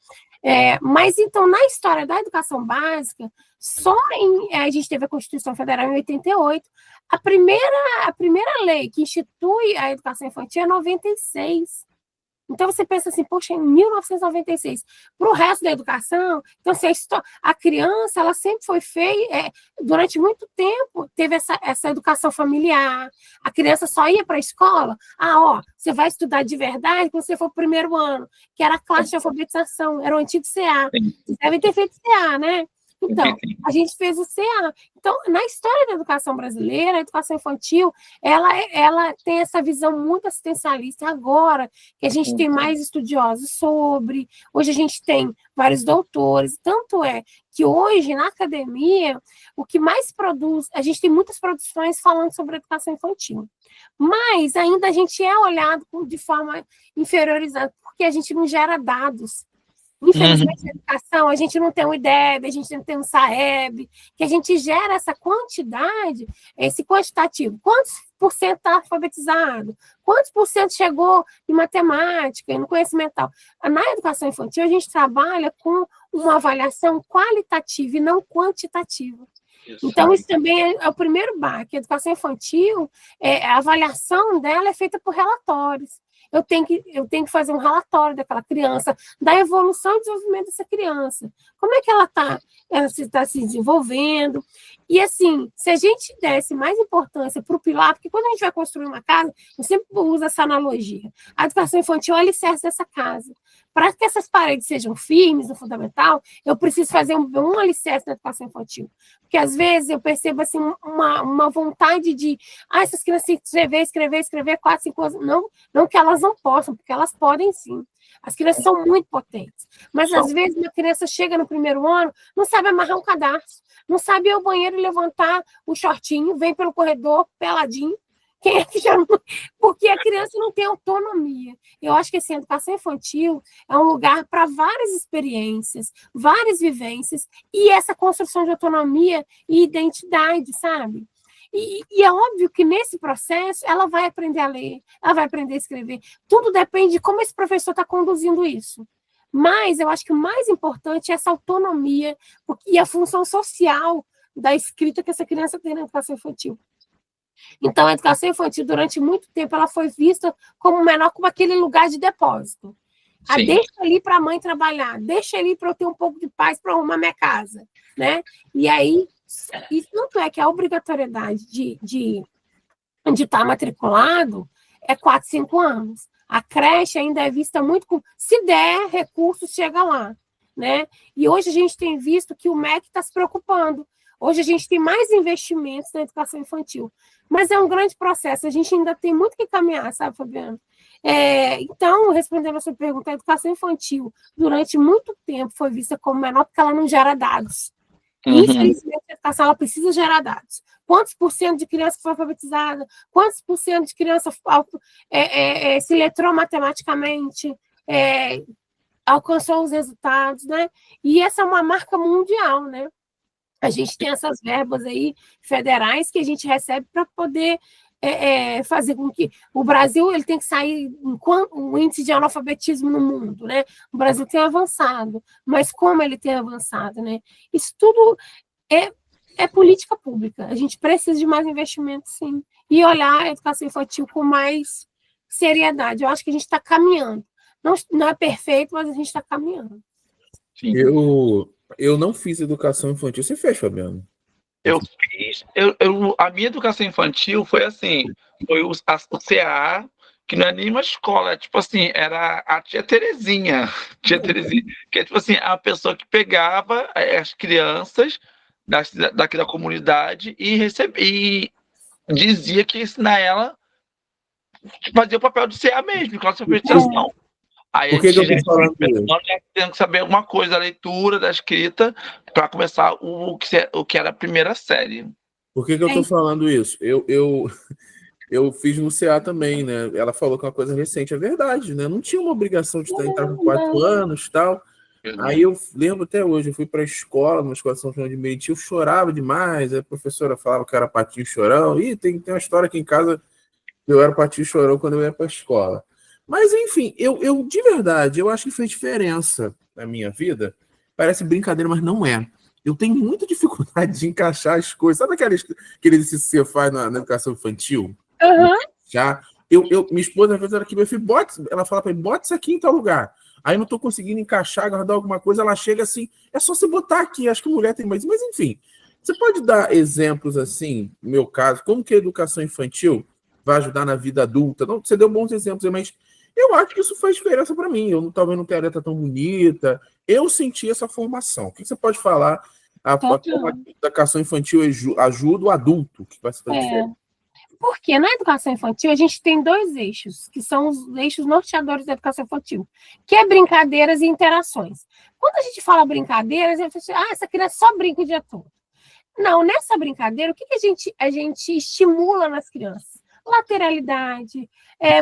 Mas, então, na história da educação básica, a gente teve a Constituição Federal em 88, a primeira lei que institui a educação infantil é 96. Então, você pensa assim, poxa, em 1996, para o resto da educação, então, assim, a criança, ela sempre foi feita, durante muito tempo, teve essa educação familiar, a criança só ia para a escola, você vai estudar de verdade quando você for para o primeiro ano, que era a classe de alfabetização, era o antigo CA, vocês devem ter feito CA, né? Então, a gente fez o CA. Então, na história da educação brasileira, a educação infantil, ela tem essa visão muito assistencialista. Agora que a gente tem mais estudiosos sobre, hoje a gente tem vários doutores, tanto é que hoje, na academia, o que mais produz, a gente tem muitas produções falando sobre a educação infantil. Mas ainda a gente é olhado de forma inferiorizada, porque a gente não gera dados. Infelizmente, na educação, a gente não tem um IDEB, a gente não tem um SAEB, que a gente gera essa quantidade, esse quantitativo. Quantos por cento está alfabetizado? Quantos por cento chegou em matemática e no conhecimento tal? Na educação infantil, a gente trabalha com uma avaliação qualitativa e não quantitativa. Então, isso também é o primeiro baque. A educação infantil, a avaliação dela é feita por relatórios. Eu tenho que fazer um relatório daquela criança, da evolução e desenvolvimento dessa criança. Como é que ela está se desenvolvendo? E, assim, se a gente desse mais importância para o pilar, porque quando a gente vai construir uma casa, eu sempre uso essa analogia. A educação infantil é o alicerce dessa casa. Para que essas paredes sejam firmes no fundamental, eu preciso fazer um alicerce na educação infantil. Porque, às vezes, eu percebo assim, uma vontade de essas crianças têm que escrever 4, 5 anos. Não que elas não possam, porque elas podem sim. As crianças são muito potentes. Mas, às vezes, uma criança chega no primeiro ano, não sabe amarrar um cadarço, não sabe ir ao banheiro e levantar o shortinho, vem pelo corredor, peladinho. Quem é que já não... Porque a criança não tem autonomia. Eu acho que assim, a educação infantil é um lugar para várias experiências, várias vivências, e essa construção de autonomia e identidade, sabe? E é óbvio que nesse processo ela vai aprender a ler, ela vai aprender a escrever. Tudo depende de como esse professor está conduzindo isso. Mas eu acho que o mais importante é essa autonomia e a função social da escrita que essa criança tem na educação infantil. Então, a educação infantil, durante muito tempo, ela foi vista como menor, como aquele lugar de depósito. Deixa ali para a mãe trabalhar, deixa ali para eu ter um pouco de paz para arrumar minha casa, né? E aí, tanto é que a obrigatoriedade de estar matriculado é 4, 5 anos. A creche ainda é vista muito como, se der recursos, chega lá, né? E hoje a gente tem visto que o MEC está se preocupando. Hoje a gente tem mais investimentos na educação infantil, mas é um grande processo, a gente ainda tem muito que caminhar, sabe, Fabiano? Então, respondendo a sua pergunta, a educação infantil, durante muito tempo, foi vista como menor porque ela não gera dados. Infelizmente, a educação ela precisa gerar dados. Quantos por cento de criança foi alfabetizada? Quantos por cento de criança se letrou matematicamente? Alcançou os resultados, né? E essa é uma marca mundial, né? A gente tem essas verbas aí federais que a gente recebe para poder fazer com que o Brasil ele tem que sair o índice de analfabetismo no mundo, né? O Brasil tem avançado, mas como ele tem avançado, né? Isso tudo é política pública. A gente precisa de mais investimento, sim, e olhar a educação infantil com mais seriedade. Eu acho que a gente está caminhando. Não é perfeito, mas a gente está caminhando.
Sim. Eu não fiz educação infantil. Você fez, Fabiano?
Eu fiz. A minha educação infantil foi assim: foi o CA, que não é nem uma escola, é tipo assim, era a tia Terezinha. Tia Terezinha, que é tipo assim, a pessoa que pegava as crianças daqui da comunidade e dizia que ia ensinar ela fazer o papel do CA mesmo, classe de alfabetização. Aí
Por que eu tô falando isso?
Nós já temos que saber alguma coisa da leitura, da escrita, para começar o que era a primeira série.
Por que eu tô falando isso? Eu fiz no CA também, né? Ela falou que é uma coisa recente, é verdade, né? Não tinha uma obrigação de entrar com 4 anos e tal. Aí eu lembro até hoje, eu fui para a escola, numa escola de São João de Meriti, eu chorava demais, a professora falava que eu era patinho chorão, e tem uma história aqui em casa que eu era patinho chorão quando eu ia para a escola. Mas, enfim, eu de verdade, eu acho que fez diferença na minha vida. Parece brincadeira, mas não é. Eu tenho muita dificuldade de encaixar as coisas. Sabe aquele exercício que você faz na educação infantil? Já. Minha esposa, às vezes, ela queria, ela fala para mim, bota isso aqui em tal lugar. Aí eu não estou conseguindo encaixar, guardar alguma coisa, ela chega assim, é só você botar aqui, acho que mulher tem mais. Mas, enfim, você pode dar exemplos assim, no meu caso, como que a educação infantil vai ajudar na vida adulta? Não, você deu bons exemplos, mas eu acho que isso faz diferença para mim. Eu talvez não tenha a letra tão bonita. Eu senti essa formação. O que você pode falar? A educação infantil ajuda o adulto? O que vai ser diferente?
Porque na educação infantil a gente tem 2 eixos, que são os eixos norteadores da educação infantil, que é brincadeiras e interações. Quando a gente fala brincadeiras, a gente fala, essa criança só brinca o dia todo. Não, nessa brincadeira, o que a gente estimula nas crianças? Lateralidade,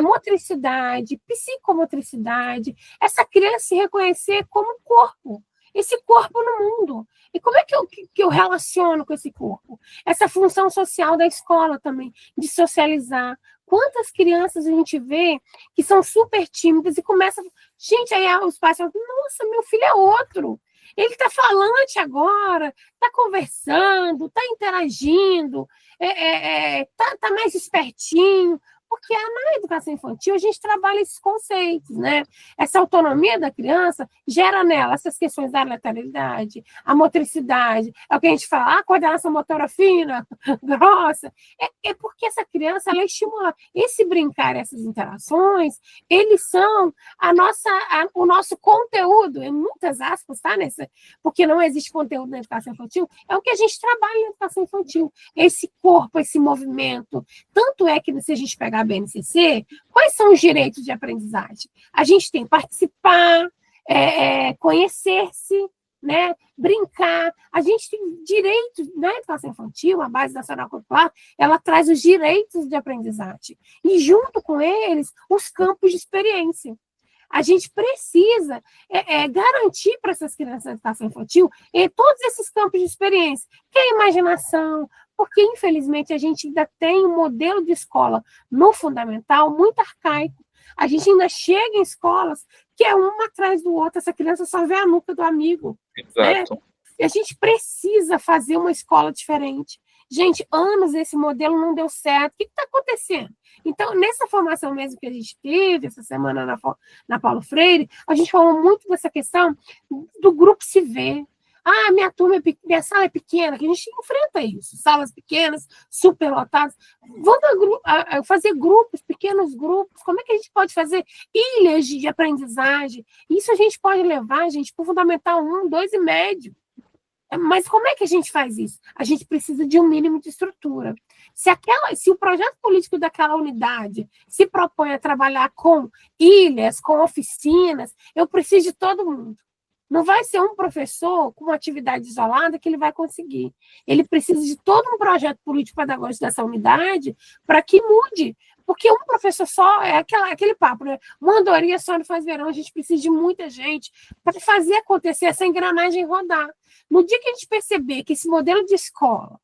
motricidade, psicomotricidade, essa criança se reconhecer como corpo, esse corpo no mundo. E como é que eu relaciono com esse corpo? Essa função social da escola também, de socializar. Quantas crianças a gente vê que são super tímidas e começam... Gente, aí os pais falam, nossa, meu filho é outro. Ele está falante agora, está conversando, está interagindo, está mais espertinho, porque na educação infantil a gente trabalha esses conceitos, né? Essa autonomia da criança gera nela essas questões da lateralidade, a motricidade, é o que a gente fala, a coordenação motora fina, grossa, é porque essa criança, ela estimula. Esse brincar, essas interações, eles são o nosso conteúdo, em muitas aspas, tá? Porque não existe conteúdo na educação infantil, é o que a gente trabalha na educação infantil, esse corpo, esse movimento. Tanto é que se a gente pegar a BNCC, quais são os direitos de aprendizagem? A gente tem participar, conhecer-se, né? Brincar. A gente tem direitos na educação infantil, a Base Nacional Curricular, ela traz os direitos de aprendizagem. E junto com eles, os campos de experiência. A gente precisa garantir para essas crianças da educação infantil todos esses campos de experiência, que é a imaginação, porque, infelizmente, a gente ainda tem um modelo de escola no fundamental muito arcaico. A gente ainda chega em escolas que é uma atrás do outro, essa criança só vê a nuca do amigo.
Exato.
Né? E a gente precisa fazer uma escola diferente. Gente, anos esse modelo não deu certo. O que está acontecendo? Então, nessa formação mesmo que a gente teve, essa semana na Paulo Freire, a gente falou muito dessa questão do grupo se ver. Minha sala é pequena, que a gente enfrenta isso. Salas pequenas, superlotadas. Vamos fazer grupos, pequenos grupos. Como é que a gente pode fazer ilhas de aprendizagem? Isso a gente pode levar, gente, para o Fundamental 1, 2 e médio. Mas como é que a gente faz isso? A gente precisa de um mínimo de estrutura. Se o projeto político daquela unidade se propõe a trabalhar com ilhas, com oficinas, eu preciso de todo mundo. Não vai ser um professor com uma atividade isolada que ele vai conseguir. Ele precisa de todo um projeto político-pedagógico dessa unidade para que mude. Porque um professor só é aquele papo, né? Uma andorinha só não faz verão, a gente precisa de muita gente para fazer acontecer essa engrenagem rodar. No dia que a gente perceber que esse modelo de escola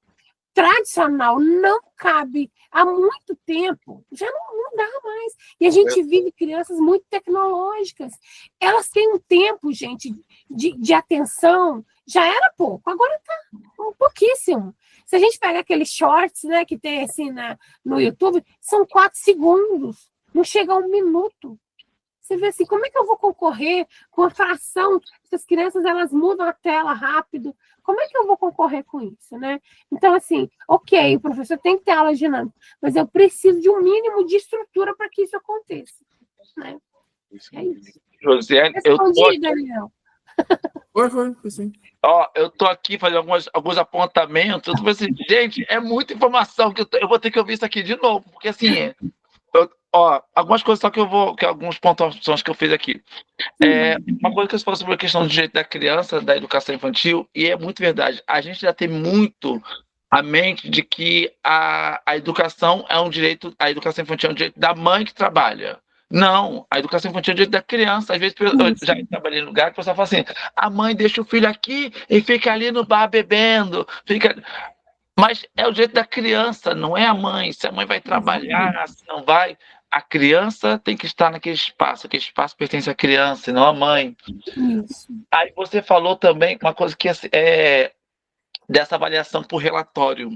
tradicional não cabe há muito tempo, já não dá mais. E a gente vive crianças muito tecnológicas. Elas têm um tempo, gente, de atenção, já era pouco, agora está um pouquíssimo. Se a gente pega aqueles shorts, né, que tem assim no YouTube, são 4 segundos, não chega a 1 minuto. Você vê assim, como é que eu vou concorrer com a fração? Essas crianças, elas mudam a tela rápido. Como é que eu vou concorrer com isso, né? Então, assim, ok, o professor tem que ter aula dinâmica, mas eu preciso de um mínimo de estrutura para que isso aconteça, né? É isso.
Josiane,
Respondi, Daniel.
Foi, sim.
Ó, eu tô aqui fazendo alguns apontamentos. Eu tô pensando assim, gente, é muita informação que eu vou ter que ouvir isso aqui de novo, porque assim, algumas coisas só que algumas pontuações que eu fiz aqui. Uma coisa que você falou sobre a questão do direito da criança, da educação infantil, e é muito verdade. A gente já tem muito a mente de que a educação é um direito, a educação infantil é um direito da mãe que trabalha. Não, a educação infantil é um direito da criança. Às vezes eu já trabalhei em lugar que o pessoal fala assim: a mãe deixa o filho aqui e fica ali no bar bebendo, mas é o direito da criança, não é a mãe. Se a mãe vai trabalhar, se não vai, a criança tem que estar naquele espaço. Aquele espaço pertence à criança e não à mãe.
Isso.
Aí você falou também uma coisa que é dessa avaliação por relatório.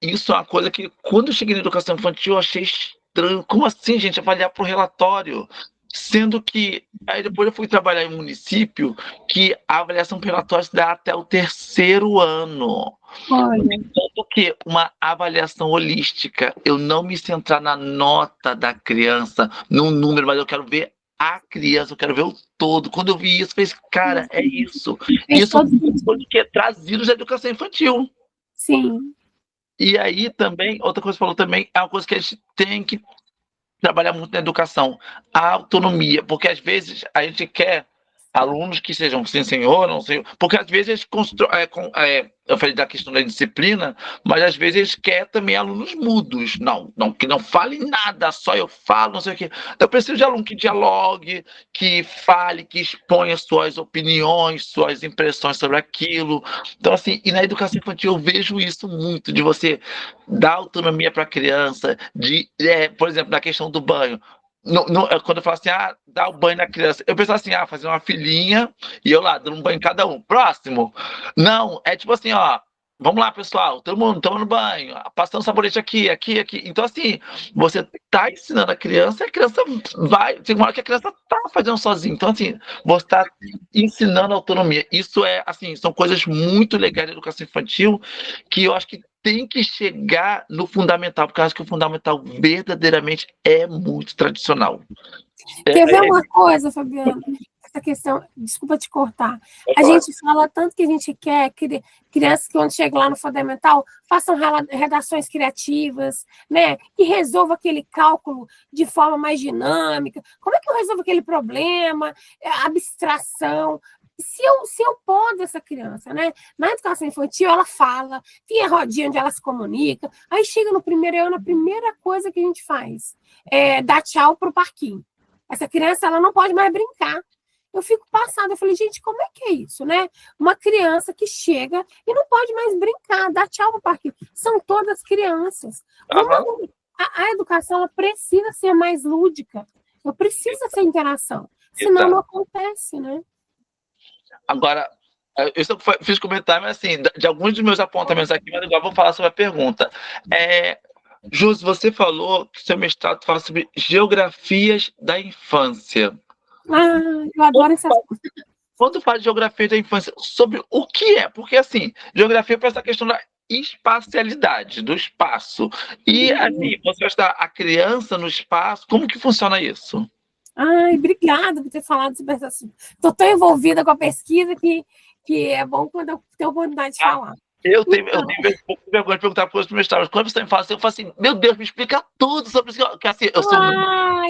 Isso é uma coisa que, quando eu cheguei na educação infantil, eu achei estranho. Como assim, gente, avaliar por relatório? Sendo que, aí depois eu fui trabalhar em um município que a avaliação por relatório se dá até o 3º ano. Tanto que uma avaliação holística, eu não me centrar na nota da criança, no número, mas eu quero ver a criança, eu quero ver o todo. Quando eu vi isso, eu falei, cara, é isso. Isso é uma coisa que é trazido da educação infantil.
Sim.
E aí também, outra coisa que você falou também, é uma coisa que a gente tem que trabalhar muito na educação, a autonomia, porque às vezes a gente quer alunos que sejam sim senhor, não sei, porque às vezes eles constroem, eu falei da questão da disciplina, mas às vezes eles querem também alunos mudos, que não falem nada, só eu falo, não sei o quê. Eu preciso de aluno que dialogue, que fale, que exponha suas opiniões, suas impressões sobre aquilo. Então, assim, e na educação infantil eu vejo isso muito, de você dar autonomia para a criança, por exemplo, na questão do banho. Quando eu falo assim, dá o banho na criança, eu penso assim, fazer uma filinha e eu lá, dando um banho em cada um. Próximo. Não, é tipo assim, vamos lá, pessoal, todo mundo tomando banho, passando sabonete aqui. Então, assim, você tá ensinando a criança e a criança vai. Tem uma hora que a criança tá fazendo sozinha. Então, assim, você tá ensinando autonomia. Isso são coisas muito legais da educação infantil que eu acho que tem que chegar no fundamental, porque eu acho que o fundamental verdadeiramente é muito tradicional.
Quer ver uma coisa, Fabiano? Essa questão, desculpa te cortar. A gente fala tanto que a gente quer que crianças que quando chegam lá no fundamental façam redações criativas, né? Que resolva aquele cálculo de forma mais dinâmica. Como é que eu resolvo aquele problema? Abstração. Se eu podo essa criança, né? Na educação infantil, ela fala, tem a rodinha onde ela se comunica, aí chega no 1º ano, a primeira coisa que a gente faz é dar tchau pro parquinho. Essa criança, ela não pode mais brincar. Eu fico passada, eu falei, gente, como é que é isso, né? Uma criança que chega e não pode mais brincar, dar tchau pro parquinho. São todas crianças. A educação, ela precisa ser mais lúdica. Eu preciso dessa interação. Senão não acontece, né?
Agora, eu só fiz comentário, mas assim, de alguns dos meus apontamentos aqui, mas agora vou falar sobre a pergunta. Jus, você falou que seu mestrado fala sobre geografias da infância.
Eu adoro essa coisa.
Quando fala de geografia da infância, sobre o que é? Porque, assim, geografia para essa questão da espacialidade, do espaço. E, assim, você vai estudar a criança no espaço, como que funciona isso?
Obrigada por ter falado sobre esse assunto. Estou tão envolvida com a pesquisa que que é bom quando eu tenho oportunidade de falar.
Eu tenho vergonha de perguntar coisas para meus mestrados. Quando você me fala assim, eu falo assim, meu Deus, me explica tudo sobre isso. Que, assim, eu sou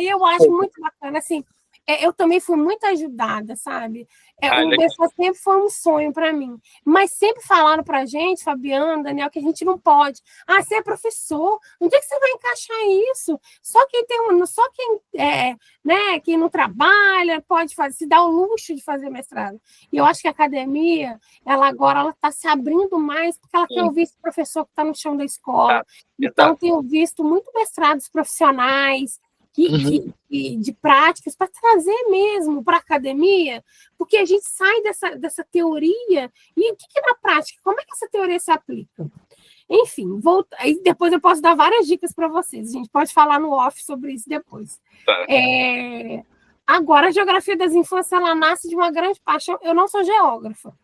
eu acho muito bacana, assim, eu também fui muito ajudada, sabe? O mestrado sempre foi um sonho para mim. Mas sempre falaram para a gente, Fabiana, Daniel, que a gente não pode. Você é professor, onde é que você vai encaixar isso? Só quem né, quem não trabalha pode fazer, se dá o luxo de fazer mestrado. E eu acho que a academia, ela está se abrindo mais, porque ela quer ouvir esse professor que está no chão da escola. Então, tenho visto muito mestrados profissionais, de práticas para trazer mesmo para a academia, porque a gente sai dessa teoria e o que na prática, como é que essa teoria se aplica? Enfim, aí depois eu posso dar várias dicas para vocês, a gente pode falar no off sobre isso depois. Agora, a geografia das infâncias, ela nasce de uma grande paixão. Eu não sou geógrafa,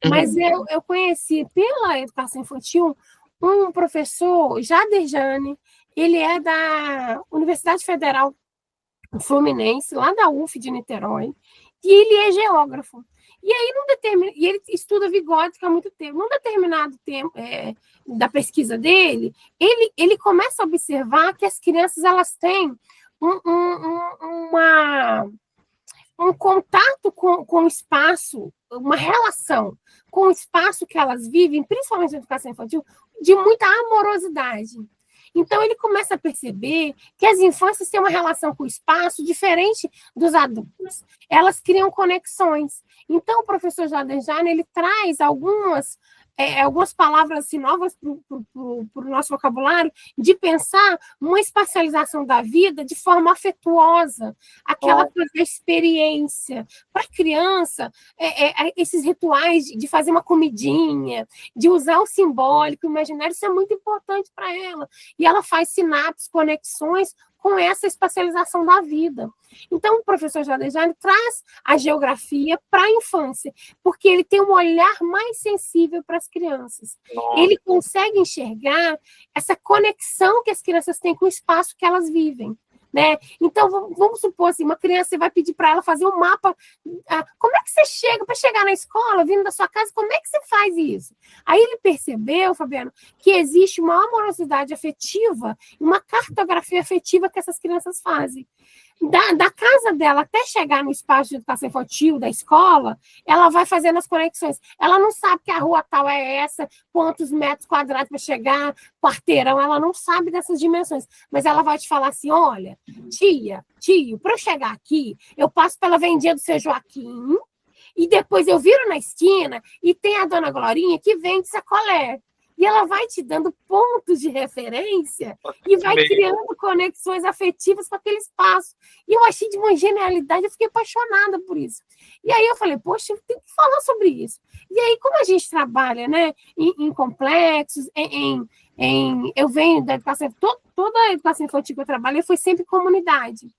mas eu conheci pela educação infantil um professor, Jader Jane. Ele é da Universidade Federal Fluminense, lá da UF de Niterói, e ele é geógrafo. E aí, e ele estuda vigótica há muito tempo. Num determinado tempo da pesquisa dele, ele começa a observar que as crianças elas têm um contato com o espaço, uma relação com o espaço que elas vivem, principalmente na educação infantil, de muita amorosidade. Então, ele começa a perceber que as infâncias têm uma relação com o espaço diferente dos adultos. Elas criam conexões. Então, o professor Jader Jane, ele traz algumas palavras assim, novas para o nosso vocabulário, de pensar uma espacialização da vida de forma afetuosa, aquela coisa da experiência. Para a criança, esses rituais de fazer uma comidinha, de usar o simbólico, o imaginário, isso é muito importante para ela. E ela faz sinapses, conexões com essa espacialização da vida. Então, o professor Jader Jane traz a geografia para a infância, porque ele tem um olhar mais sensível para as crianças. Ele consegue enxergar essa conexão que as crianças têm com o espaço que elas vivem. Né? Então, vamos supor assim, uma criança, você vai pedir para ela fazer um mapa. Como é que você chega para chegar na escola, vindo da sua casa? Como é que você faz isso? Aí ele percebeu, Fabiano, que existe uma amorosidade afetiva, uma cartografia afetiva que essas crianças fazem. Da casa dela até chegar no espaço de educação infantil, da escola, ela vai fazendo as conexões. Ela não sabe que a rua tal é essa, quantos metros quadrados para chegar, quarteirão, ela não sabe dessas dimensões. Mas ela vai te falar assim, olha, tio, para eu chegar aqui, eu passo pela vendinha do seu Joaquim, e depois eu viro na esquina e tem a dona Glorinha que vende sacolé. E ela vai te dando pontos de referência e vai criando conexões afetivas com aquele espaço. E eu achei de uma genialidade, eu fiquei apaixonada por isso. E aí eu falei, poxa, eu tenho que falar sobre isso. E aí, como a gente trabalha, né, em complexos, eu venho da educação, toda a educação infantil que eu trabalhei foi sempre comunidade.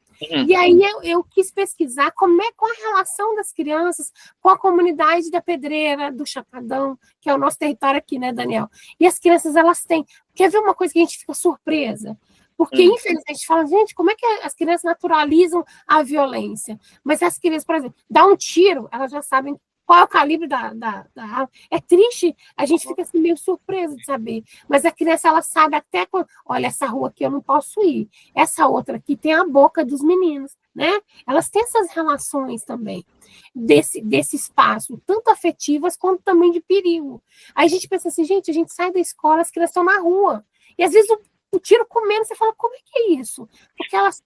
E aí eu quis pesquisar qual a relação das crianças com a comunidade da Pedreira, do Chapadão, que é o nosso território aqui, né, Daniel? E as crianças, elas têm... Quer ver uma coisa que a gente fica surpresa? Porque, infelizmente, a gente fala, gente, como é que as crianças naturalizam a violência? Mas as crianças, por exemplo, dá um tiro, elas já sabem qual é o calibre da arma. É triste, a gente fica assim, meio surpreso de saber. Mas a criança, ela sabe até quando... Olha, essa rua aqui eu não posso ir. Essa outra aqui tem a boca dos meninos, né? Elas têm essas relações também desse espaço, tanto afetivas quanto também de perigo. Aí a gente pensa assim, gente, a gente sai da escola, as crianças estão na rua. E às vezes o tiro comendo, você fala, como é que é isso? Porque elas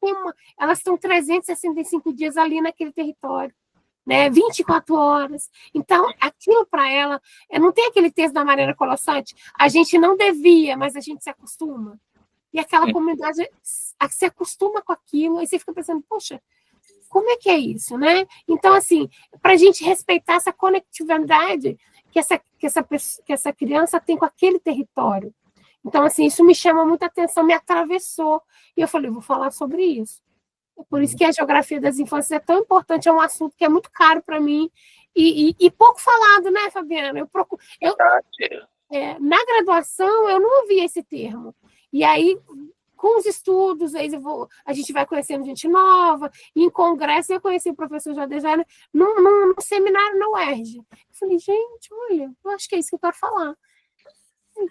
estão 365 dias ali naquele território. Né, 24 horas. Então, aquilo para ela, não tem aquele texto da Mariana Colossante, a gente não devia, mas a gente se acostuma. E aquela comunidade se acostuma com aquilo, e você fica pensando, poxa, como é que é isso, né? Então, assim, para a gente respeitar essa conectividade que essa criança tem com aquele território. Então, assim, isso me chama muita atenção, me atravessou, e eu falei, vou falar sobre isso. Por isso que a geografia das infâncias é tão importante, é um assunto que é muito caro para mim e pouco falado, né, Fabiana? Na graduação, eu não ouvi esse termo. E aí, com os estudos, aí a gente vai conhecendo gente nova, e em congresso eu conheci o professor Jadejara num seminário na UERJ. Eu falei, gente, olha, eu acho que é isso que eu quero falar.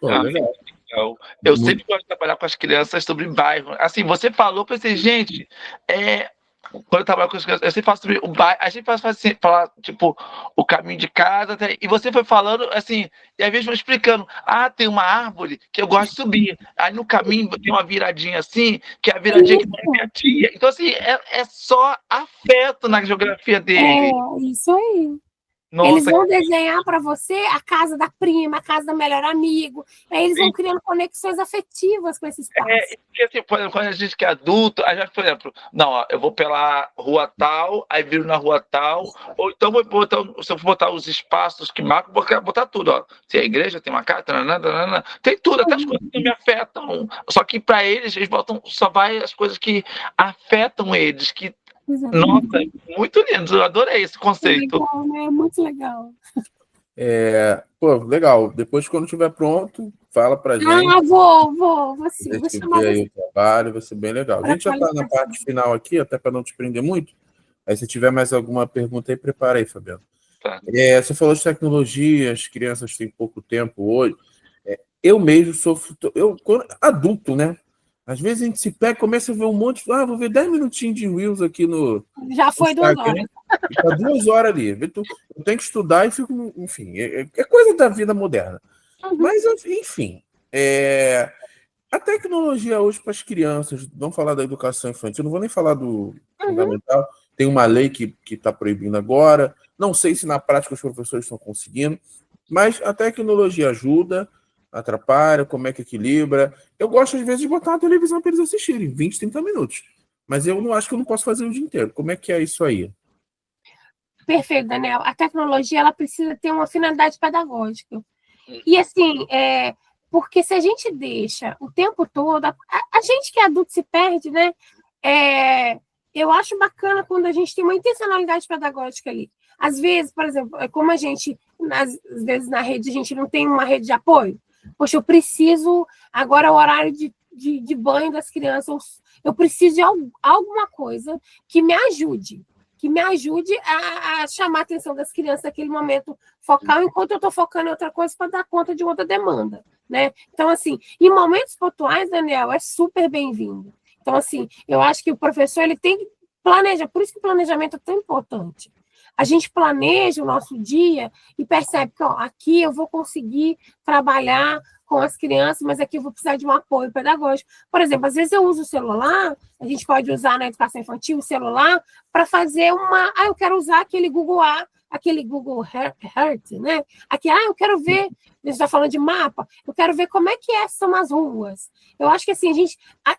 Legal.
Eu sempre gosto de trabalhar com as crianças sobre bairro. Assim, você falou, eu pensei, gente, quando eu trabalho com as crianças, eu sempre falo sobre o bairro, a gente fala, tipo, o caminho de casa, e você foi falando, assim, e às vezes vão explicando, tem uma árvore que eu gosto de subir, aí no caminho tem uma viradinha assim, que é a viradinha que tem minha tia. Então, assim, é só afeto na geografia dele.
Isso aí.
Nossa,
eles vão desenhar para você a casa da prima, a casa do melhor amigo. Aí eles vão criando conexões afetivs com esses pais.
Porque, assim, por exemplo, quando a gente que é adulto, a gente, por exemplo, não, eu vou pela rua tal, aí viro na rua tal, ou então se eu for botar os espaços que marcam, vou botar tudo, ó. Se a igreja tem uma casa, tem tudo, até as coisas que me afetam. Só que para eles botam, só vai as coisas que afetam eles, que
Exatamente.
Nossa, muito lindo, eu adorei esse conceito.
Legal, né? Muito legal.
Legal. Depois, quando estiver pronto, fala pra gente.
Vou sim. Vou chamar
ver aí o trabalho, vai ser bem legal. A gente já está na parte final aqui, até para não te prender muito. Aí, se tiver mais alguma pergunta aí, prepara aí, Fabiano.
Tá.
Você falou de tecnologia, as crianças têm pouco tempo hoje. Eu mesmo sofro, adulto, né? Às vezes a gente se pega, começa a ver um monte, vou ver 10 minutinhos de Reels aqui no...
Já foi 2 horas.
Está 2 horas ali. Eu tenho que estudar e fico... Enfim, é coisa da vida moderna. Mas, enfim, a tecnologia hoje para as crianças, vamos falar da educação infantil, não vou nem falar do fundamental, tem uma lei que está proibindo agora, não sei se na prática os professores estão conseguindo, mas a tecnologia ajuda, atrapalha, como é que equilibra. Eu gosto, às vezes, de botar uma televisão para eles assistirem, 20, 30 minutos. Mas eu não acho que eu não posso fazer o dia inteiro. Como é que é isso aí?
Perfeito, Daniel. A tecnologia ela precisa ter uma finalidade pedagógica. E, assim, porque se a gente deixa o tempo todo... A gente que é adulto se perde, né? Eu acho bacana quando a gente tem uma intencionalidade pedagógica ali. Às vezes, por exemplo, como a gente, às vezes na rede, a gente não tem uma rede de apoio. Poxa, eu preciso, agora é o horário de banho das crianças, eu preciso de alguma coisa que me ajude a chamar a atenção das crianças naquele momento focal, enquanto eu estou focando em outra coisa para dar conta de outra demanda, né? Então, assim, em momentos pontuais, Daniel, é super bem-vindo. Então, assim, eu acho que o professor ele tem que planejar, por isso que o planejamento é tão importante. A gente planeja o nosso dia e percebe que aqui eu vou conseguir trabalhar com as crianças, mas aqui eu vou precisar de um apoio pedagógico. Por exemplo, às vezes eu uso o celular, a gente pode usar na educação infantil o celular para fazer eu quero usar aquele Google Earth, né? Aqui, eu quero ver, a gente está falando de mapa, eu quero ver como é que são as ruas. Eu acho que assim,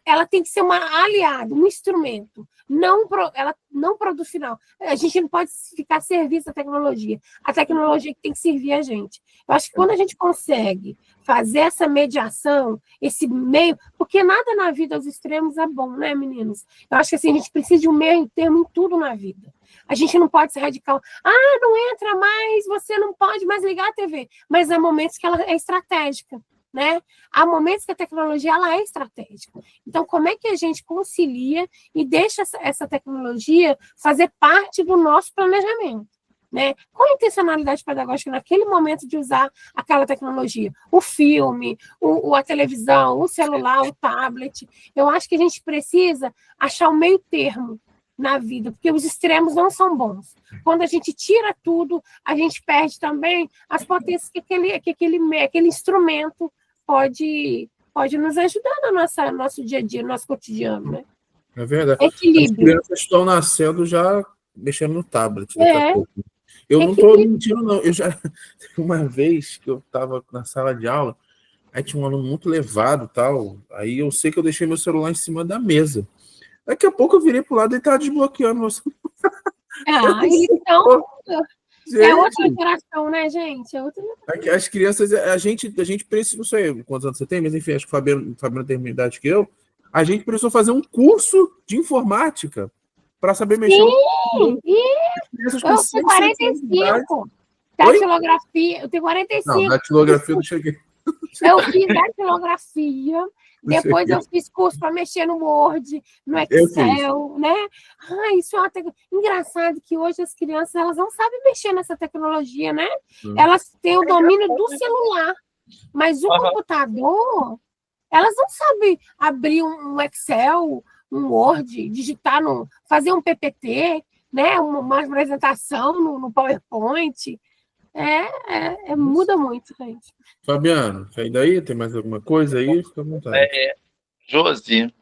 ela tem que ser uma aliada, um instrumento. Ela não produz final. A gente não pode ficar a serviço da tecnologia. A tecnologia que tem que servir a gente. Eu acho que quando a gente consegue fazer essa mediação, esse meio... Porque nada na vida aos extremos é bom, né, meninos? Eu acho que assim, a gente precisa de um meio termo em tudo na vida. A gente não pode ser radical. Não entra mais, você não pode mais ligar a TV. Mas há momentos que ela é estratégica. Né? Há momentos que a tecnologia ela é estratégica. Então, como é que a gente concilia e deixa essa tecnologia fazer parte do nosso planejamento? Né? Qual a intencionalidade pedagógica naquele momento de usar aquela tecnologia? O filme, a televisão, o celular, o tablet. Eu acho que a gente precisa achar um meio termo na vida, porque os extremos não são bons. Quando a gente tira tudo, a gente perde também as potências que aquele instrumento pode nos ajudar no nosso dia a dia, no nosso cotidiano, né?
É verdade.
Equilíbrio.
As crianças estão nascendo já mexendo no tablet daqui a pouco. Eu não estou mentindo, não. Eu já uma vez que eu estava na sala de aula, aí tinha um aluno muito levado, tal. Aí eu sei que eu deixei meu celular em cima da mesa. Daqui a pouco eu virei pro lado e ele estava desbloqueando meu celular.
Então... É outra geração, né, gente?
As crianças, a gente precisa, não sei quantos anos você tem, mas enfim, acho que o Fabiano tem a mesma idade que eu. A gente precisou fazer um curso de informática para saber mexer
no eu tenho 45. Datilografia, eu tenho 45.
Não, datilografia eu não cheguei.
Eu fiz datilografia, depois eu fiz curso para mexer no Word, no Excel, né? Isso é uma engraçado que hoje as crianças elas não sabem mexer nessa tecnologia, né? Elas têm o domínio do celular, mas o computador, elas não sabem abrir um Excel, um Word, digitar, fazer um PPT, né? Uma apresentação no PowerPoint. Muda muito, gente.
Fabiano, sai daí? Tem mais alguma coisa aí? Fica à vontade.
Josi,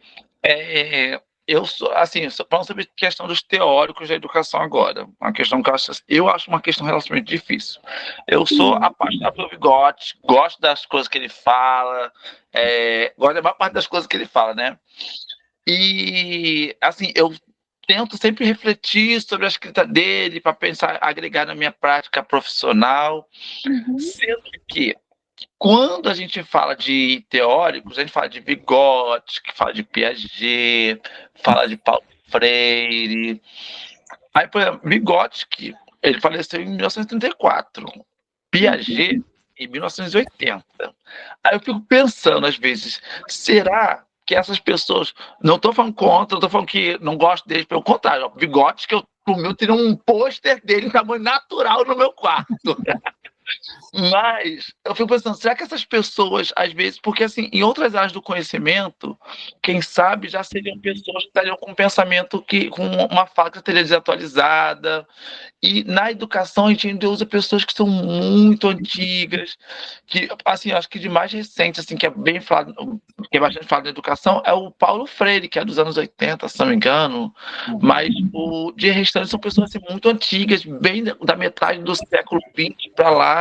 eu sou, assim, falando sobre a questão dos teóricos da educação agora, uma questão que eu acho uma questão relativamente difícil. Eu sou apaixonado pelo Vygotsky, gosto das coisas que ele fala, gosto da maior parte das coisas que ele fala, né? E, assim, eu tento sempre refletir sobre a escrita dele para pensar, agregar na minha prática profissional, sendo que quando a gente fala de teóricos, a gente fala de Vygotsky, fala de Piaget, fala de Paulo Freire. Aí, por exemplo, Vygotsky, ele faleceu em 1934, Piaget em 1980. Aí eu fico pensando, às vezes, será que essas pessoas... Não estou falando contra, não estou falando que não gosto deles, pelo contrário. Vygotsky, por mim, eu teria um pôster dele em tamanho natural no meu quarto. Mas eu fico pensando, será que essas pessoas, às vezes, porque assim, em outras áreas do conhecimento, quem sabe já seriam pessoas que estariam com um pensamento com uma fala que estaria desatualizada, e na educação a gente ainda usa pessoas que são muito antigas, que, assim, acho que de mais recente, assim, que é bem falado, que é bastante falado na educação, é o Paulo Freire, que é dos anos 80, se não me engano, mas de restante são pessoas assim, muito antigas, bem da metade do século XX para lá.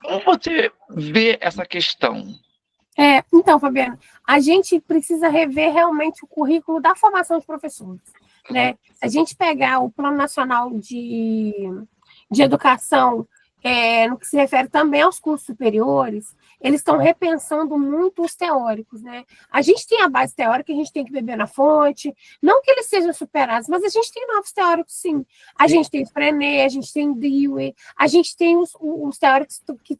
Como você vê essa questão?
Então, Fabiana, a gente precisa rever realmente o currículo da formação de professores, né? Se a gente pegar o Plano Nacional de Educação, no que se refere também aos cursos superiores, eles estão repensando muito os teóricos, né? A gente tem a base teórica, a gente tem que beber na fonte, não que eles sejam superados, mas a gente tem novos teóricos, sim. A gente tem Freinet, a gente tem Dewey, a gente tem os teóricos que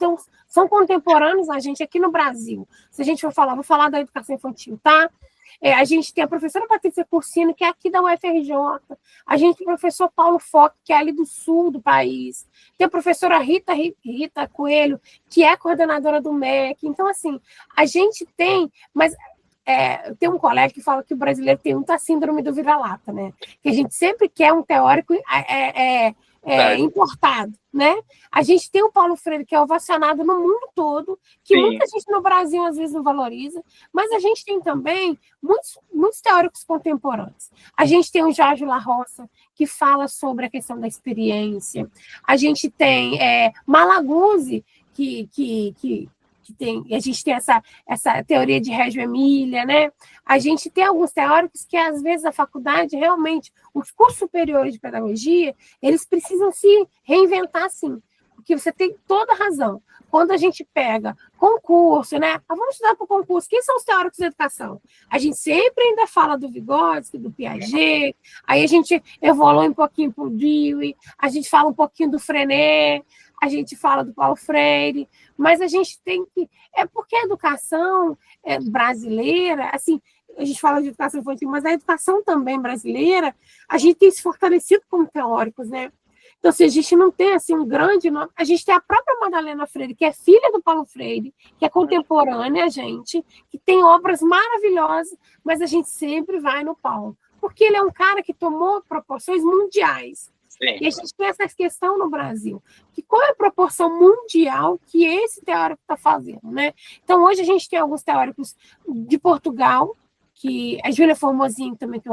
são contemporâneos a gente aqui no Brasil. Se a gente for falar, vou falar da educação infantil, tá? A gente tem a professora Patrícia Cursino, que é aqui da UFRJ. A gente tem o professor Paulo Fock, que é ali do sul do país. Tem a professora Rita Coelho, que é coordenadora do MEC. Então, assim, a gente tem... Mas tem um colega que fala que o brasileiro tem muita síndrome do vira-lata, né? Que a gente sempre quer um teórico importado, né? A gente tem o Paulo Freire, que é ovacionado no mundo todo, que muita gente no Brasil às vezes não valoriza, mas a gente tem também muitos teóricos contemporâneos. A gente tem o Jorge La Roça, que fala sobre a questão da experiência. A gente tem Malaguzzi, a gente tem essa teoria de Reggio Emília, né? A gente tem alguns teóricos que, às vezes, a faculdade, realmente, os cursos superiores de pedagogia, eles precisam se reinventar, sim, porque você tem toda a razão. Quando a gente pega concurso, né? Vamos estudar para o concurso. Quem são os teóricos da educação? A gente sempre ainda fala do Vygotsky, do Piaget, aí a gente evolui um pouquinho para o Dewey, a gente fala um pouquinho do Freinet, a gente fala do Paulo Freire, mas a gente tem que... porque a educação brasileira, assim, a gente fala de educação infantil, mas a educação também brasileira, a gente tem se fortalecido como teóricos, né? Então, se a gente não tem, assim, um grande nome... A gente tem a própria Madalena Freire, que é filha do Paulo Freire, que é contemporânea a gente, que tem obras maravilhosas, mas a gente sempre vai no Paulo, porque ele é um cara que tomou proporções mundiais. Sim. E a gente tem essa questão no Brasil, que qual é a proporção mundial que esse teórico está fazendo, né? Então, hoje a gente tem alguns teóricos de Portugal, que a Júlia Formosinho também, que é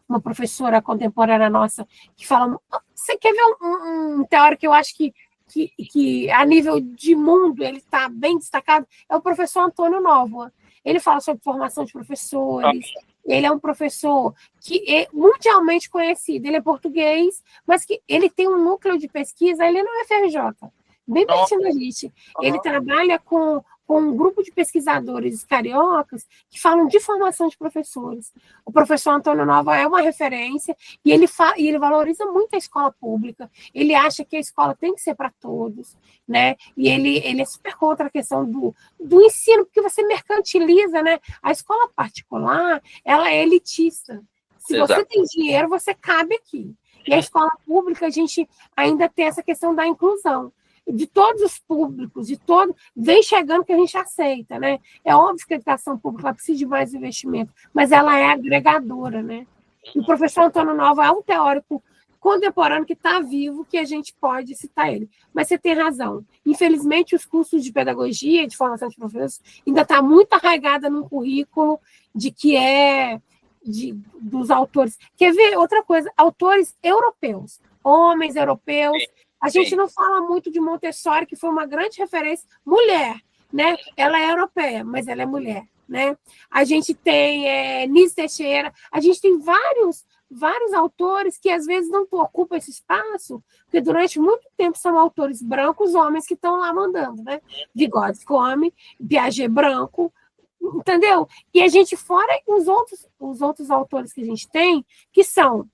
uma professora contemporânea nossa, que fala... Você quer ver um teórico que eu acho que a nível de mundo ele está bem destacado? É o professor Antônio Nóvoa. Ele fala sobre formação de professores. Ele é um professor que é mundialmente conhecido. Ele é português, mas que ele tem um núcleo de pesquisa, ele não é FRJ, bem pertinho da gente. Ele trabalha com com um grupo de pesquisadores cariocas que falam de formação de professores. O professor Antônio Nova é uma referência e ele valoriza muito a escola pública. Ele acha que a escola tem que ser para todos, né? E ele é super contra a questão do ensino, porque você mercantiliza, né? A escola particular, ela é elitista. Se você tem dinheiro, você cabe aqui. E a escola pública, a gente ainda tem essa questão da inclusão. De todos os públicos, vem chegando que a gente aceita, né? É óbvio que a educação pública precisa de mais investimento, mas ela é agregadora, né? E o professor Antônio Nova é um teórico contemporâneo que está vivo, que a gente pode citar ele. Mas você tem razão. Infelizmente, os cursos de pedagogia, de formação de professores, ainda está muito arraigada num currículo dos autores. Quer ver outra coisa? Autores europeus, homens europeus. A gente não fala muito de Montessori, que foi uma grande referência, mulher, né? Ela é europeia, mas ela é mulher, né? A gente tem Nise Teixeira, a gente tem vários autores que às vezes não ocupam esse espaço, porque durante muito tempo são autores brancos, homens que estão lá mandando, né? Vygotsky, Piaget branco, entendeu? E a gente, fora os outros autores que a gente tem, que são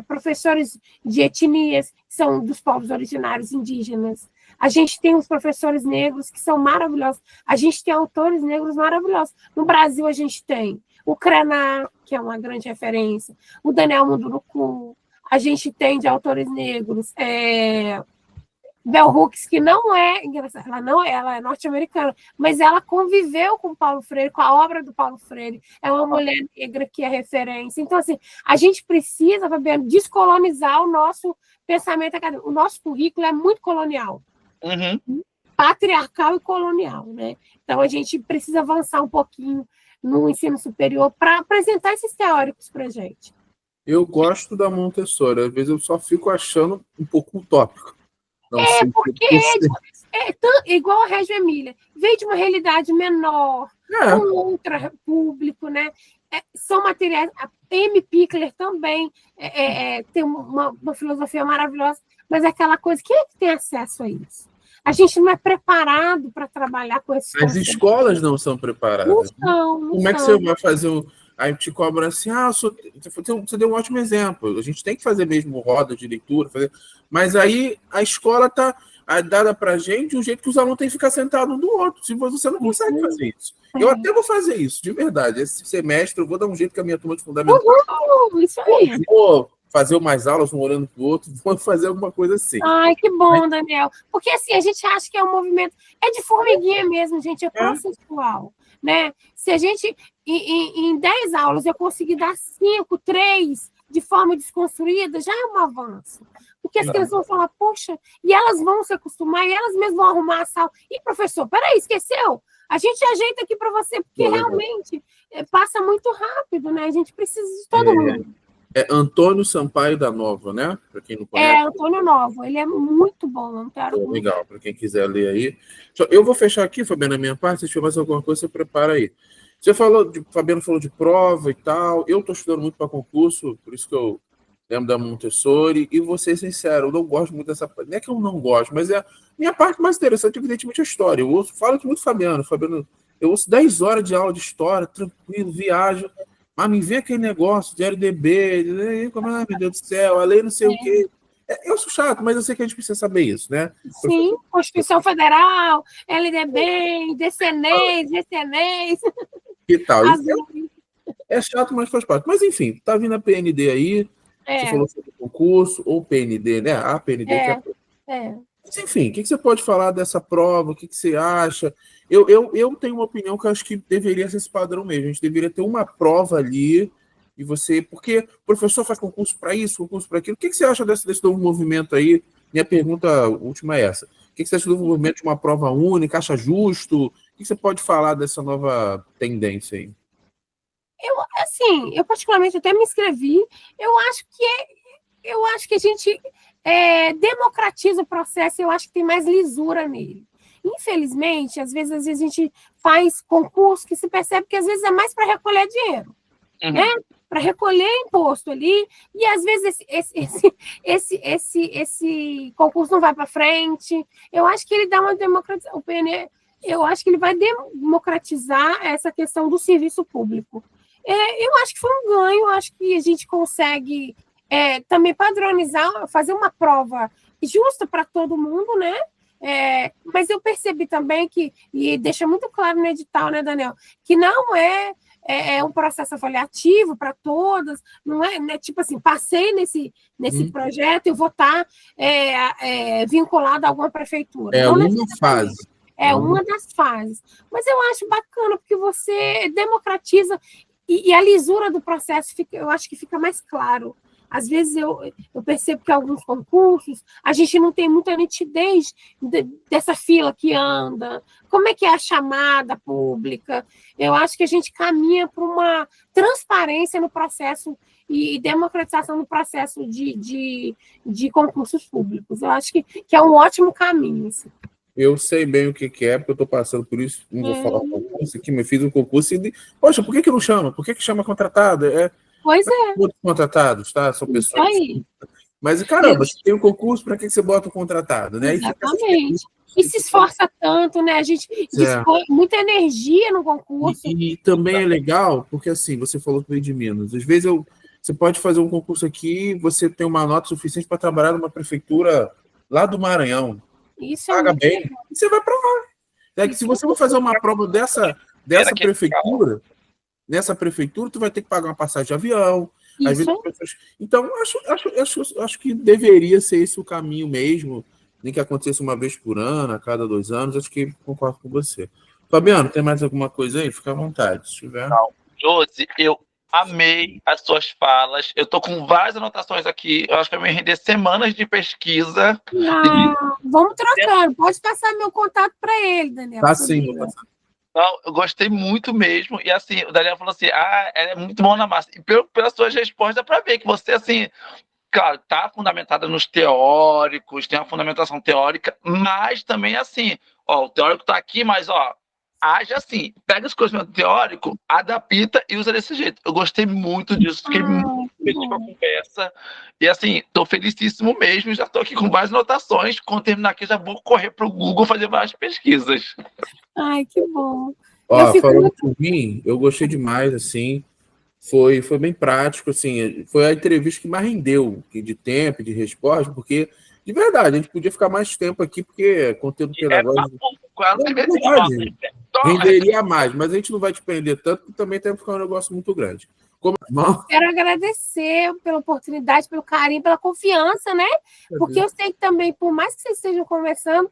professores de etnias, que são dos povos originários indígenas. A gente tem os professores negros, que são maravilhosos. A gente tem autores negros maravilhosos. No Brasil, a gente tem o Krená, que é uma grande referência, o Daniel Munduruku. A gente tem de autores negros Bell Hooks, que não é engraçada, ela é norte-americana, mas ela conviveu com o Paulo Freire, com a obra do Paulo Freire, é uma mulher negra que é referência. Então, assim, a gente precisa, Fabiano, descolonizar o nosso pensamento acadêmico. O nosso currículo é muito colonial, patriarcal e colonial, né? Então, a gente precisa avançar um pouquinho no ensino superior para apresentar esses teóricos para a gente.
Eu gosto da Montessori, às vezes eu só fico achando um pouco utópico. Não
porque igual a Reggio Emília, veio de uma realidade menor, com outro público, né? São materiais. A M. Pickler também tem uma filosofia maravilhosa, mas é aquela coisa, quem é que tem acesso a isso? A gente não é preparado para trabalhar com esses
conceitos. As escolas não são preparadas.
Não
Como é que você vai fazer Aí te cobra assim, você deu um ótimo exemplo. A gente tem que fazer mesmo roda de leitura, mas aí a escola está dada para a gente de um jeito que os alunos têm que ficar sentados um do outro. Se você não consegue fazer isso. Eu até vou fazer isso, de verdade. Esse semestre eu vou dar um jeito com a minha turma de fundamental.
Isso aí.
Vou fazer umas aulas, um olhando para o outro, vou fazer alguma coisa assim.
Ai, que bom, Daniel. Porque assim, a gente acha que é um movimento... É de formiguinha mesmo, gente, é processual. Né? Se a gente, em 10 aulas, eu conseguir dar 5, 3 de forma desconstruída, já é um avanço. Porque as crianças vão falar, poxa, e elas vão se acostumar, e elas mesmas vão arrumar a sala. E, professor, peraí, esqueceu? A gente ajeita aqui para você, porque realmente passa muito rápido, né? A gente precisa de todo mundo.
É Antônio Sampaio da Nova, né? Para quem não conhece.
Antônio Nova, ele é muito bom.
Legal, para quem quiser ler aí. Eu vou fechar aqui, Fabiano, a minha parte. Se tiver mais alguma coisa, você prepara aí. Fabiano falou de prova e tal. Eu estou estudando muito para concurso, por isso que eu lembro da Montessori. E vou ser sincero, eu não gosto muito dessa parte. Não é que eu não gosto, mas é a minha parte mais interessante, evidentemente, a história. Falo muito Fabiano. Eu ouço 10 horas de aula de história, tranquilo, viajo. Mas me vem aquele negócio de LDB, meu Deus do céu, a lei não sei o quê. Eu sou chato, mas eu sei que a gente precisa saber isso, né?
Sim, Constituição Federal, LDB, DCNES, GCNES.
E tal. É chato, mas faz parte. Mas, enfim, tá vindo a PND aí. Você falou sobre o concurso, ou PND, né? A PND Mas, enfim, o que você pode falar dessa prova? O que você acha? Eu tenho uma opinião que eu acho que deveria ser esse padrão mesmo. A gente deveria ter uma prova ali, e porque o professor faz concurso para isso, concurso para aquilo. O que você acha desse novo movimento aí? Minha pergunta última é essa. O que você acha do novo movimento de uma prova única? Acha justo? O que você pode falar dessa nova tendência aí?
Eu particularmente até me inscrevi. Eu acho que a gente democratiza o processo, eu acho que tem mais lisura nele. Infelizmente, às vezes a gente faz concurso que se percebe que às vezes é mais para recolher dinheiro, né? Para recolher imposto ali, e às vezes esse concurso não vai para frente. Eu acho que ele dá uma democratização. O PNE eu acho que ele vai democratizar essa questão do serviço público. Eu acho que foi um ganho, eu acho que a gente consegue também padronizar, fazer uma prova justa para todo mundo, né? Mas eu percebi também que, e deixa muito claro no edital, né, Daniel, que não é um processo avaliativo para todas, não é, né, tipo assim, passei nesse projeto, eu vou estar vinculado a alguma prefeitura.
É uma fase.
É uma das fases. Mas eu acho bacana, porque você democratiza e a lisura do processo, eu acho que fica mais claro. Às vezes eu percebo que alguns concursos a gente não tem muita nitidez dessa fila que anda, como é que é a chamada pública. Eu acho que a gente caminha para uma transparência no processo e democratização no processo de concursos públicos. Eu acho que é um ótimo caminho. Assim.
Eu sei bem o que é, porque eu estou passando por isso. Não vou falar concurso aqui, mas fiz um concurso e... Poxa, por que não chama? Por que chama contratado?
Pois é.
Outros contratados, tá? São pessoas.
Aí.
Mas, caramba, se tem um concurso, para que você bota o contratado, né?
Exatamente. E se esforça tanto, né? A gente dispõe muita energia no concurso.
E também é legal, porque assim, você falou que veio de Minas. Às vezes você pode fazer um concurso aqui, você tem uma nota suficiente para trabalhar numa prefeitura lá do Maranhão.
Isso
paga bem, legal. E você vai para lá. Se você for fazer uma prova dessa prefeitura, nessa prefeitura, tu vai ter que pagar uma passagem de avião. Às vezes, então, acho que deveria ser esse o caminho mesmo, nem que acontecesse uma vez por ano, a cada 2 anos. Acho que concordo com você. Fabiano, tem mais alguma coisa aí? Fica à vontade, se tiver.
Não. Josi, eu amei as suas falas. Eu tô com várias anotações aqui. Eu acho que vai me render semanas de pesquisa.
Vamos trocando. Pode passar meu contato para ele, Daniel.
Tá sim.
Não, eu gostei muito mesmo. E assim, o Daniel falou assim: ela é muito bom na massa. E pelas suas respostas, dá para ver que você, assim, claro, tá fundamentada nos teóricos, tem uma fundamentação teórica, mas também assim, o teórico tá aqui, mas age assim, pega os conhecimentos teóricos, adapta e usa desse jeito. Eu gostei muito disso, fiquei muito feliz com a conversa. E assim, tô felicíssimo mesmo, já tô aqui com várias anotações. Quando terminar aqui, já vou correr pro Google fazer várias pesquisas.
Ai, que bom.
Falando por mim, eu gostei demais, assim. Foi bem prático, assim. Foi a entrevista que mais rendeu de tempo, de resposta, porque, de verdade, a gente podia ficar mais tempo aqui, porque conteúdo pedagógico... renderia mais, mas a gente não vai te prender tanto, porque também tem que ficar um negócio muito grande.
Quero agradecer pela oportunidade, pelo carinho, pela confiança, né? Porque eu sei que também, por mais que vocês estejam conversando,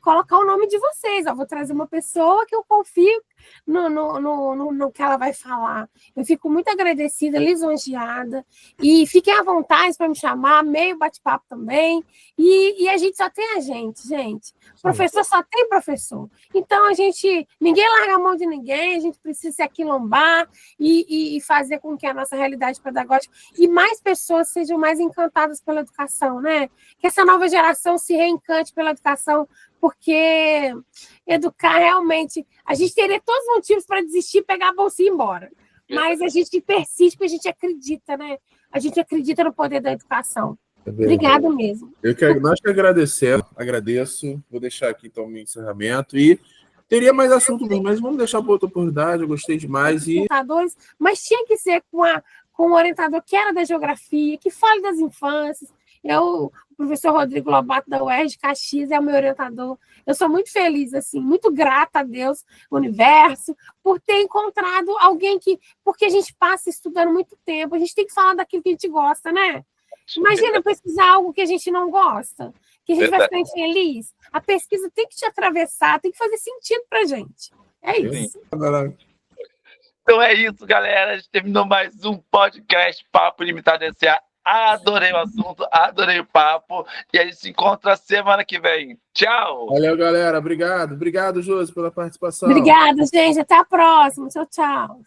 colocar o nome de vocês. Vou trazer uma pessoa que eu confio no que ela vai falar. Eu fico muito agradecida, lisonjeada, e fiquem à vontade para me chamar, meio bate-papo também. E a gente só tem gente. Professor só tem professor. Então, ninguém larga a mão de ninguém, a gente precisa se aquilombar e fazer com que a nossa realidade pedagógica e mais pessoas sejam mais encantadas pela educação, né? Que essa nova geração se reencante pela educação, porque educar realmente... A gente teria todos os motivos para desistir, pegar a bolsa e ir embora. Mas a gente persiste porque a gente acredita, né? A gente acredita no poder da educação. Obrigada mesmo.
Nós que agradeço. Vou deixar aqui então o meu encerramento e teria mais assunto mesmo, mas vamos deixar para outra oportunidade. Eu gostei demais.
Mas tinha que ser com um orientador que era da geografia, que fale das infâncias. O professor Rodrigo Lobato, da UERJ Caxias, é o meu orientador. Eu sou muito feliz, assim, muito grata a Deus, o universo, por ter encontrado alguém porque a gente passa estudando muito tempo, a gente tem que falar daquilo que a gente gosta, né? Imagina pesquisar algo que a gente não gosta, que a gente vai ficar infeliz. A pesquisa tem que te atravessar, tem que fazer sentido pra gente. É isso.
Então é isso, galera. A gente terminou mais um podcast Papo Ilimitado S.A. Adorei o assunto, adorei o papo. E a gente se encontra semana que vem. Tchau!
Valeu, galera. Obrigado, Josi, pela participação.
Obrigada, gente. Até a próxima. Tchau, tchau.